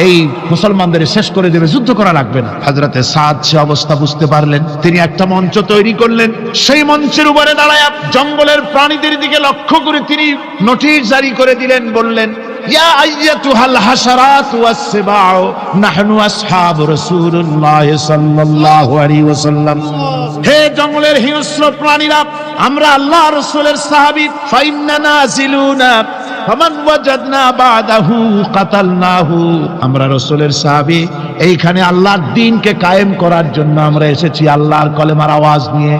এই মুসলমানদের শেষ করে দেবে, যুদ্ধ করা লাগবে না। হযরতে সাদ সে অবস্থা বুঝতে পারলেন, তিনি একটা মঞ্চ তৈরি করলেন। সেই মঞ্চের উপরে দাঁড়ায় জঙ্গলের প্রাণীদের দিকে লক্ষ্য করে তিনি নোটিশ জারি করে দিলেন, বললেন, ইয়া আইয়াতুহাল হাশারাত ওয়াস সিবাউ নাহনু আসহাবু রাসূলুল্লাহ সাল্লাল্লাহু আলাইহি ওয়াসাল্লাম। হে জঙ্গলের হিংস্র প্রাণীরা, আমরা আল্লাহ রাসূলের সাহাবী, ফাইন্না নাজিলুনা ফামান ওয়াজাদনা বাদাহু কাতালনাহু। আমরা রাসূলের সাহাবী, এইখানে আল্লাহর দ্বীনকে কায়েম করার জন্য আমরা এসেছি, আল্লাহর কলেমার আওয়াজ নিয়ে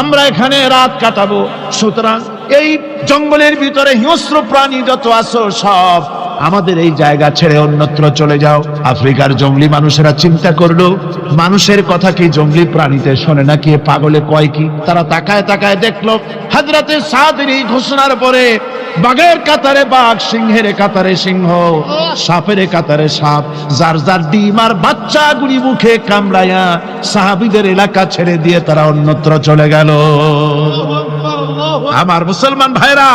আমরা এখানে রাত কাটাবো। সুতরাং এই জঙ্গলের ভিতরে হিংস্র প্রাণী যত আছো সব আমাদের এই জায়গা ছেড়ে অন্যত্র চলে যাও। আফ্রিকার জঙ্গলি মানুষেরা চিন্তা করলো, মানুষের কথা কি জঙ্গলি প্রাণীতে শোনে নাকি, পাগলে কয় কি? তারা তাকায় তাকায় দেখলো হযরতে সাদের এই ঘোষণার পরে বাঘের কাতারে বাঘ, সিংহের কাতারে সিংহ, সাপের কাতারে সাপ, যার যার ডিম আর বাচ্চাগুলি মুখে কামড়ায়া সাহাবীদের এলাকা ছেড়ে দিয়ে তারা অন্যত্র চলে গেল। আমার মুসলমান ভাইরা,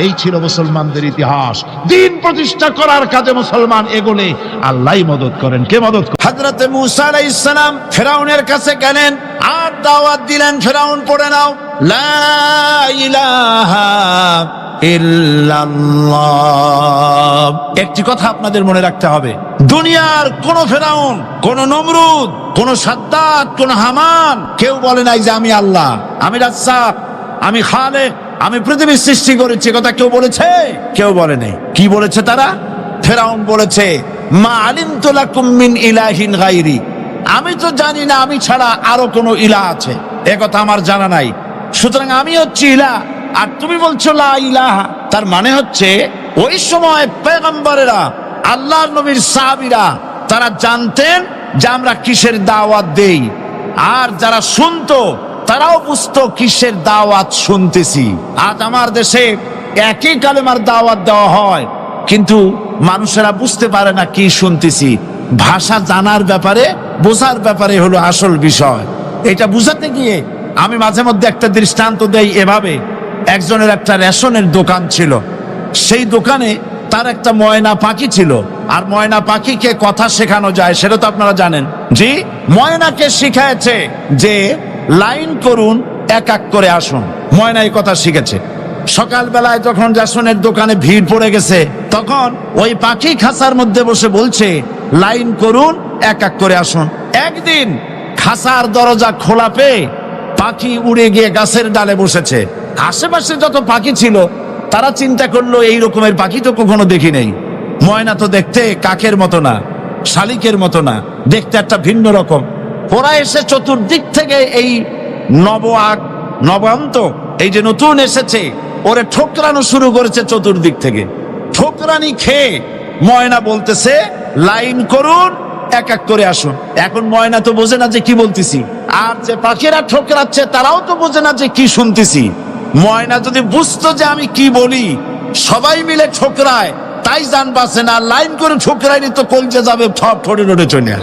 এই ছিল মুসলমানদের ইতিহাস। দ্বীন প্রতিষ্ঠা করার কাজে মুসলমান এগোলে আল্লাহই মদত করেন। কে মদত করেন? হযরতে মূসা আলাইহিস সালাম ফেরাউনের কাছে গেলেন আর দাওয়াত দিলেন, ফেরাউন পড়ে নাও লা ইলাহা ইল্লাল্লাহ। একটি কথা আপনাদের মনে রাখতে হবে, দুনিয়ার কোন ফেরাউন, কোন নমরুদ, কোন সাদ্দাত, কোন হামান কেউ বলে নাই যে আমি আল্লাহ, আমি রাজ্জাক, আমি খালেক, আমি পৃথিবীর সৃষ্টি করেছি। কথা কেউ বলেছে? কেউ বলে নাই। কি বলেছে তারা? ফেরাউন বলেছে, মা আলিমতু লাকুম মিন ইলাহিন গায়রি, আমি তো জানি না আমি ছাড়া আরো কোনো ইলাহ আছে, এ কথা আমার জানা নাই, সুতরাং আমি হচ্ছি ইলাহ, আর তুমি বলছো লা ইলাহা। তার মানে হচ্ছে ওই সময় পয়গম্বরেরা, আল্লাহর নবীর সাহাবীরা, তারা জানতেন যে আমরা কিসের দাওয়াত দেই, আর যারা শুনতো তারাও বুঝতো কিসের দাওয়াত শুনতেছি। আজ আমার দেশে একই কালেমার দাওয়াত দেওয়া হয়, কিন্তু মানুষেরা বুঝতে পারে না কি শুনতেছি। ভাষা জানার ব্যাপারে, বোঝার ব্যাপারে হলো আসল বিষয়। এটা বুঝাতে গিয়ে আমি মাঝে মধ্যে একটা দৃষ্টান্ত দেই এভাবে। একজনের একটা রেশনের দোকান ছিল, সেই দোকানে তার একটা ময়না পাখি ছিল। আর ময়না পাখিকে কথা শেখানো যায় সেটা তো আপনারা জানেন। জি, ময়নাকে শিখায়েছে যে লাইন করুন, এক এক করে আসুন। ময়না এই কথা শিখেছে। সকালবেলায় যখন রেশনের দোকানে ভিড় পড়ে গেছে, তখন ওই পাখি খাঁচার মধ্যে বসে বলছে লাইন করুন, এক এক করে আসুন। একদিন খাঁচার দরজা খোলা পেয়ে পাখি উড়ে গিয়ে গাছের ডালে বসেছে। আশেপাশে যত পাখি ছিল তারা চিন্তা করলো এই রকমের পাখি তো কখনো দেখি নাই। ময়না তো দেখতে কাকের মতো না, শালিকের মতো না, দেখতে একটা ভিন্ন রকম। ওরা এসে চতুর্দিক থেকে এই নবান্ত, এই যে নতুন এসেছে, ওরে ঠোকরানো শুরু করেছে চতুর্দিক থেকে। ঠোকরানি খেয়ে ময়না বলতেছে লাইন করুন, এক এক করে আসুন। এখন ময়না তো বোঝে না যে কি বলতেছি, আর যে পাখিরা ঠোকরাচ্ছে তারাও তো বোঝে না যে কি শুনতেছি। ময়না যদি বুঝতো যে আমি কি বলি, সবাই মিলে ঠোকরায়, তাই জান বাঁচে না। লাইন করে ঠোকরাইনি তো কলজে যাবে, সব ঠোঁটে ঠোঁটে চলে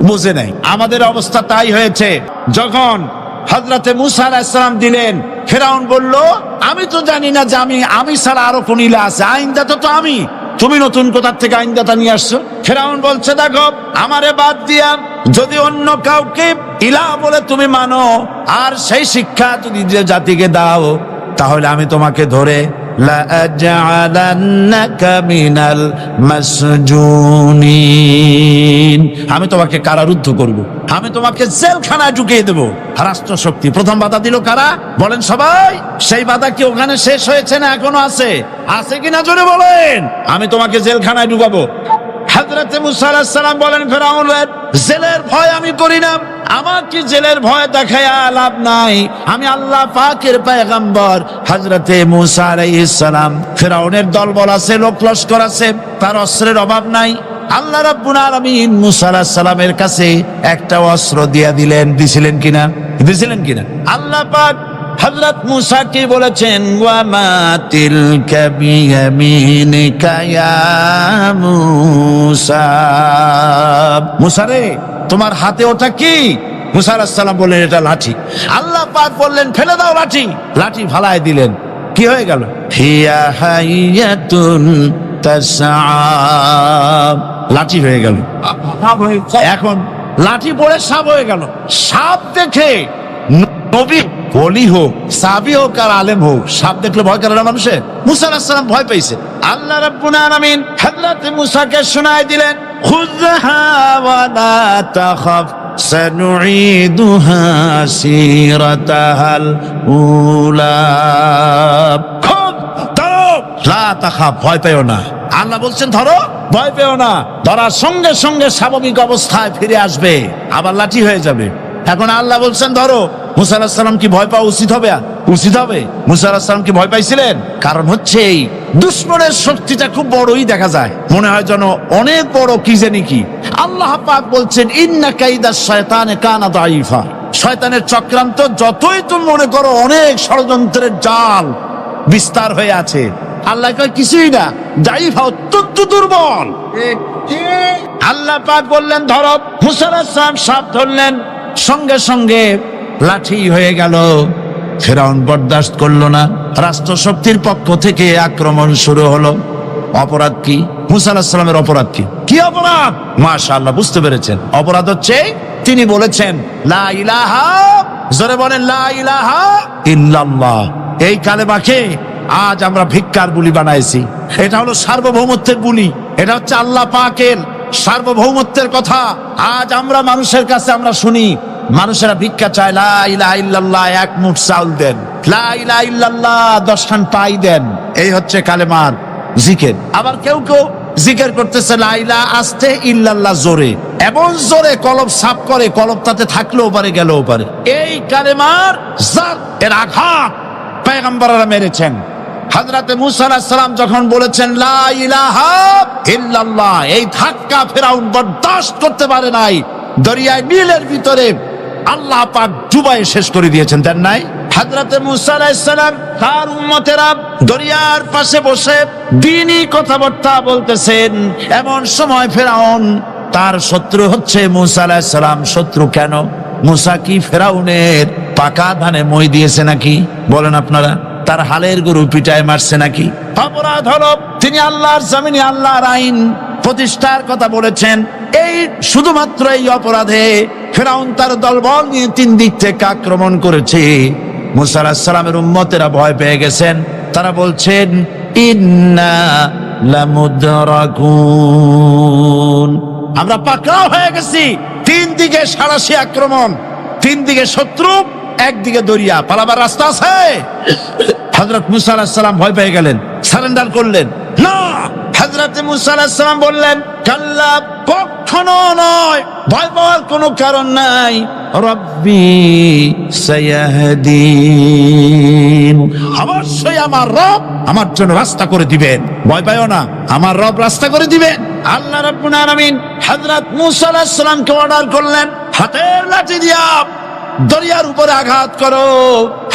বুঝে নাই। আমাদের অবস্থা তাই হয়েছে। যখন হযরতে মূসা আলাইহিস সালাম দিলেন, ফেরাউন বলল আমি তো জানি না যে আমি ছাড়া আরো কোন ইলাহ আছে, আইনদাতা তো আমি, তুমি নতুন কোথার থেকে আইনদাতা নিয়ে আসছো? ফেরাউন বলছে, দেখো আমারে বাদ দিয়া যদি অন্য কাউকে ইলাহ বলে তুমি মানো আর সেই শিক্ষা যদি যে জাতিকে দাও, তাহলে আমি তোমাকে ধরে লাআজআলান্নাকা মিনাল মাসজুনিন, আমি তোমাকে কারারুদ্ধ করব, আমি তোমাকে জেলখানায় ঢুকিয়ে দেব। রাষ্ট্রশক্তি প্রথম বাধা দিল কারা? বলেন সবাই। সেই বাধা কি ওখানে শেষ হয়েছে না এখনো আছে? আছে কিনা জোরে বলেন। আমি তোমাকে জেলখানায় ঢুকাবো। হযরতে মুসা আলাইহিস সালাম বলেন, ফেরাউন জেলের ভয় আমি করি না, আমাকে জেলের ভয় দেখায়া লাভ নাই, আমি আল্লাহ পাকের পয়গম্বর। হযরতে মুসা আলাইহিস সালাম, ফেরাউনের দলবল আছে, লোক লস্কর আছে, তার অস্ত্রের অভাব নাই। আল্লাহ রাব্বুল আলামিন মুসা আলাইহিস সালামের কাছে একটা অস্ত্র দিয়া দিলেন। দিছিলেন কিনা? আল্লাহ পাক হযরত মুসা কে বলেছেন, ওয়া মা তিলকা বিয়ামিনিকা ইয়া মুসা, মুসা রে তোমার হাতে ওটা কি? মুসা আলাইহিস সালাম বললেন, এটা লাঠি। আল্লাহ পাক বললেন, ফেলে দাও লাঠি। লাঠি ফালায় দিলেন। কি হয়ে গেল? হিয়া হাইয়াতুন তাসআ, লাঠি হয়ে গেল। এখন লাঠি পড়ে সাপ হয়ে গেল। সাপ দেখে নবী ওলি হোক, সাহাবী হোক আর আলেম হোক, সাপ দেখলে ভয় করে না মানুষের? মুসা আলাইহিস সালাম ভয় পেয়েছে। আল্লাহ রাব্বুল আলামিন হযরত মুসাকে শোনায় দিলেন, খুযহা ওয়া লা তাখাফ সানুঈদুহা সিরাতাহাল উলা, খুব ধরো, লা তাখাফ, ভয় পেও না। আল্লাহ বলছেন ধরো, ভয় পেও না। ধরার সঙ্গে সঙ্গে স্বাভাবিক অবস্থায় ফিরে আসবে, আবার লাঠি হয়ে যাবে। এখন আল্লাহ বলছেন ধরো। মুসা আলাইহিস সালাম কি ভয় পাওয়া উচিত হবে? মুসা আলাইহিস সালাম কি ভয় পাইছিলেন? কারণ হচ্ছে এই দুশমনের শক্তিটা খুব বড়ই দেখা যায়, মনে হয় যেন অনেক বড় কি জানি কি। আল্লাহ পাক বলছেন, ইন্না কাইদাশ শায়তানে কানা দাঈফা, শয়তানের চক্রান্ত যতই তুমি মনে করো অনেক ষড়যন্ত্রের জাল বিস্তার হয়ে আছে, আল্লাহ কয় কিছুই না, দাঈফা অত্যন্ত দুর্বল। আল্লাহ পাক বললেন ধরো। মুসা আলাইহিস সালাম সাপ ধরলেন, সঙ্গে সঙ্গে লাঠি হয়ে গেল। ফেরাউন বরদাস্ত করলো না, রাষ্ট্রশক্তির পক্ষ থেকে আক্রমণ শুরু হলো। অপরাধ কি? মুসা আলাইহিস সালামের অপরাধ কি? কি অপরাধ? মাশাআল্লাহ, বুঝতে পেরেছেন। অপরাধ হচ্ছে তিনি বলেছেন লা ইলাহা, জোরে বলেন লা ইলাহা ইল্লাল্লাহ। এই কালেমাকে আজ আমরা ভিক্ষার বুলি বানাইছি। এটা হলো সার্বভৌমত্বের বুলি, এটা হচ্ছে আল্লাহ পাকের সার্বভৌমত্বের কথা। আজ আমরা মানুষের কাছে আমরা শুনি, মানুষেরা ভিক্ষা চায়, লা ইলাহা ইল্লাল্লাহ, এক মুঠ চাউল দেন, লা ইলাহা ইল্লাল্লাহ 10 খান পাই দেন। এই হচ্ছে কালেমার জিকির। আবার কেউ কেউ জিকির করতেছে লা ইলাহা আস্তে, ইল্লাল্লাহ জোরে, এমন জোরে কলব সাফ করে, কলব তাতে থাকলেও পারে গেলেও পারে। এই কালেমার জাত, এর আঘাত পয়গম্বররা মেরেছেন। হযরতে মুসা আলাইহিস সালাম যখন বলেছেন লা ইলাহা ইল্লাল্লাহ, এই ধাক্কা ফেরাউন বরদাস্ত করতে পারে নাই। দরিয়ায় নীলের ভিতরে আল্লাহ পাক ডুবাই শেষ করে দিয়েছেন, দেন নাই? হযরতে মুসা আলাইহিস সালাম তার উম্মতেরা দরিয়ার পাশে বসে দ্বীনি কথাবার্তা বলতেছেন। এমন সময় ফেরাউন, তার শত্রু হচ্ছে মুসা আলাইহিস সালাম। শত্রু কেন? মুসা কি ফেরাউনের পাকা ধানে মই দিয়েছে নাকি? বলেন আপনারা। তার হালের গরু পিটায় মারছে নাকি? অপরাধ হলো তিনি আল্লাহর জমিনে আল্লাহর আইন প্রতিষ্ঠার কথা বলেছেন। এই শুধুমাত্র এই অপরাধে ফেরাউন তার দলবল নিয়ে 3 দিক থেকে আক্রমণ করেছে। মুসা আলাইহিস সালামের উম্মতেরা ভয় পেয়ে গেছেন। তারা বলছেন ইন্না লামুদরাকুন, আমরা পাকড়াও হয়ে গেছি। 3 দিকে সাড়াশি আক্রমণ, 3 দিকে শত্রু, একদিকে দরিয়া, পালাবার রাস্তা আছে? হযরত মুসা আলাইহিস সালাম ভয় পেয়ে গেলেন, সারেন্ডার করলেন না। হযরত মুসা আলাইহিস সালাম বললেন, কাল্লা, কখনো নয়, ভয় পাওয়ার কোনো কারণ নাই। রব্বি সায়াহদিন, অবশ্যই আমার রব আমার জন্য রাস্তা করে দিবেন, ভয় পাইও না, আমার রব রাস্তা করে দিবেন। আল্লাহ রাব্বুল আলামিন হযরত মুসা আলাইহিস সালামকে অর্ডার করলেন, হাতের লাঠি দিয়া দরিয়ার উপরে আঘাত করো।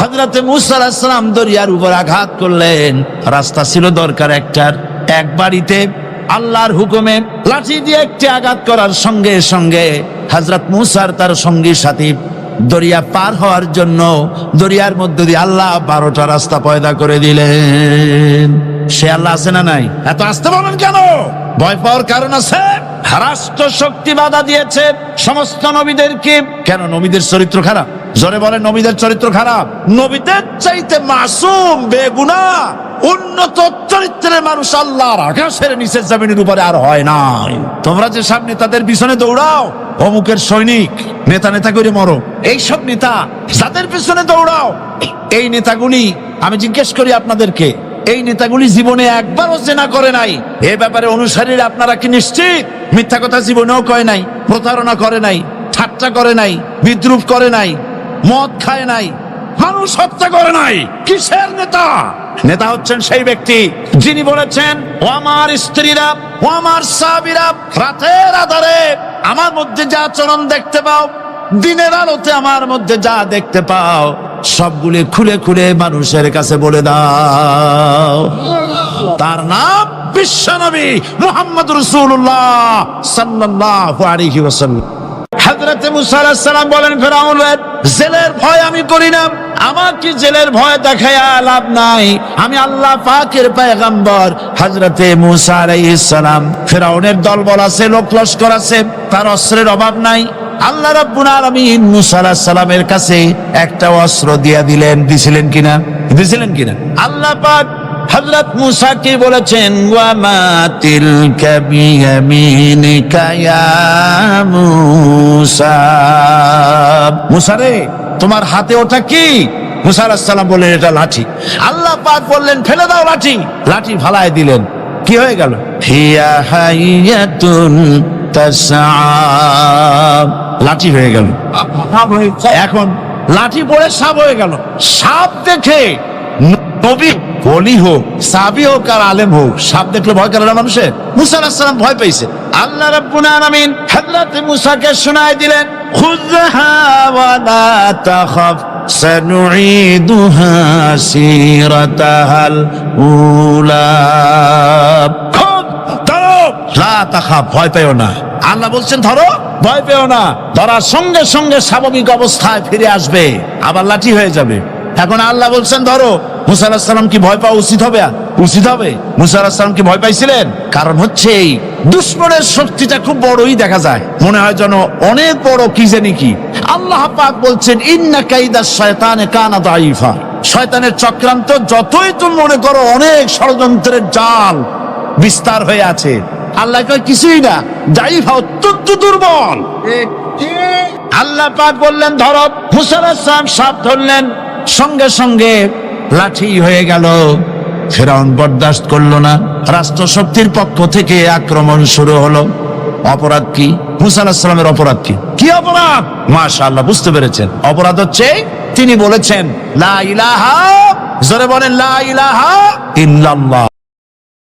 হযরত মুসা আলাইহিস সালাম দরিয়ার উপর আঘাত করলেন। রাস্তা ছিল দরকার একটার, এক বাড়িতে আল্লাহর হুকুমে লাঠি দিয়ে একটি আঘাত করার সঙ্গে সঙ্গে হযরত মুসার তার সঙ্গী সাথী দরিয়া পার হওয়ার জন্য দরিয়ার মধ্যে দিয়ে আল্লাহ 12টা রাস্তা পয়দা করে দিলেন। সে আল্লাহ আছে না নাই? এত আসতে বলেন কেন? ভয় পাওয়ার কারণ আছে। রাষ্ট্র শক্তি বাধা দিয়েছে সমস্ত নবীদেরকে। কেন? নবীদের চরিত্র খারাপ? জোরে বলেন, নবীদের চরিত্র খারাপ? নবীদের চাইতে মাসুম, বেগুনাহ, উন্নত চরিত্রের মানুষ আল্লাহর আকাশের নিচের জমিনের উপরে আর হয় নাই। তোমরা যে সব নেতাদের পিছনে দৌড়াও, অমুকের সৈনিক, নেতা নেতা করে মরো, এইসব নেতা যাদের পিছনে দৌড়াও, এই নেতাগুলি, আমি জিজ্ঞেস করি আপনাদেরকে, এই নেতাগুলি জীবনে একবারও জেনা করে নাই। এ ব্যাপারে অনুসারীরা আপনারা কি নিশ্চিত? মিথ্যা কথা জীবনেও কয় নাই, প্রতারণা করে নাই, ঠাট্টা করে নাই, বিদ্রুপ করে নাই, মদ খায় নাই, মানুষ হত্যা করে নাই। কিসের নেতা? নেতা হচ্ছেন সেই ব্যক্তি যিনি বলেছেন, ও আমার স্ত্রীরা, ও আমার সাহাবীরা, রাতের আধারে আমার মধ্যে যা আচরণ দেখতে পাও, দিনের আলোতে আমার মধ্যে যা দেখতে পাও, সবগুলি খুলে খুলে মানুষের কাছে বলে দাও। তার নাম বিশ্বনবী মুহাম্মদ রাসূলুল্লাহ সাল্লাল্লাহু আলাইহি ওয়াসাল্লাম। হযরত মুসা আলাইহিস সালাম বলেন, ফেরাউনের জেলের ভয় আমি করি না, আমাকে জেলের ভয় দেখায়া লাভ নাই, আমি আল্লাহ পাকের পয়গম্বর। হযরত মুসা আলাইহিস সালাম, ফেরাউনের দলবল আছে, লোক লস্কর আছে, তার অস্ত্রের অভাব নাই। আল্লাহ রাব্বুল আলামিন মুসা আলাইহিস সালামের কাছে একটা অস্ত্র দিয়া দিলেন। দিছিলেন কিনা? দিছিলেন কিনা? আল্লাহ পাক হযরত মুসাকে বলেছেন, ওয়া মা তিলকা বিয়ামিনিকা ইয়া মুসা। মুসা রে, তোমার হাতে ওটা কি? মুসা আলাইহিস সালাম বললেন, এটা লাঠি। আল্লাহ পাক বললেন, ফেলে দাও লাঠি। লাঠি ফালায় দিলেন। কি হয়ে গেল? হিয়া হাইয়াতুন তাসআ। লাঠি হয়ে গেল। এখন লাঠি পড়ে সাপ হয়ে গেল। সাপ দেখে নবী, ওলি হোক, সাহাবী হোক আর আলেম হোক, সাপ দেখলে ভয় করে না মানুষের? মুসা আলাইহিস সালাম ভয় পেয়েছে। আল্লাহ রাব্বুল আলামিন হযরত মুসাকে শোনায় দিলেন, খুযহা ওয়া লা তাখাফ সানুঈদুহা সিরাতাহাল উলা। ধরো, লা তাখাফ, ভয় পেও না। আল্লাহ বলছেন ধরো, ভয় পেও না। ধরার সঙ্গে সঙ্গে স্বাভাবিক অবস্থায় ফিরে আসবে, আবার লাঠি হয়ে যাবে। এখন আল্লাহ বলছেন ধরো। মুসা আলাইহিস সালাম কি ভয় পাওয়া উচিত হবে? উচিত হবে। মুসা আলাইহিস সালাম কি ভয় পাইছিলেন? কারণ হচ্ছে এই দুশমনের শক্তিটা খুব বড়ই দেখা যায়, মনে হয় যেন অনেক বড়, কি জানি কি। আল্লাহ পাক বলছেন, ইন্না কাইদাশ শয়তানে কানা দাঈফা। শয়তানের চক্রান্ত যতই তুমি মনে করো অনেক ষড়যন্ত্রের জাল বিস্তার হয়ে আছে, আল্লাহ কয় কিছুই না, দাঈফা, অত্যন্ত দুর্বল। আল্লাহ পাক বললেন ধরো। মুসা আলাইহিস সালাম সাপ ধরলেন, সঙ্গে সঙ্গে লাঠি হয়ে গেল। ফেরাউন বরদাস্ত করলো না। রাষ্ট্র শক্তির পক্ষ থেকে আক্রমণ শুরু হলো। অপরাধ কি? মুসা আলাইহিস সালামের অপরাধ কি? কি অপরাধ? মাশাআল্লাহ, বুঝতে পেরেছেন। অপরাধ হচ্ছে তিনি বলেছেন লা ইলাহা, জোরে বলেন, লা ইলাহা ইল্লাল্লাহ।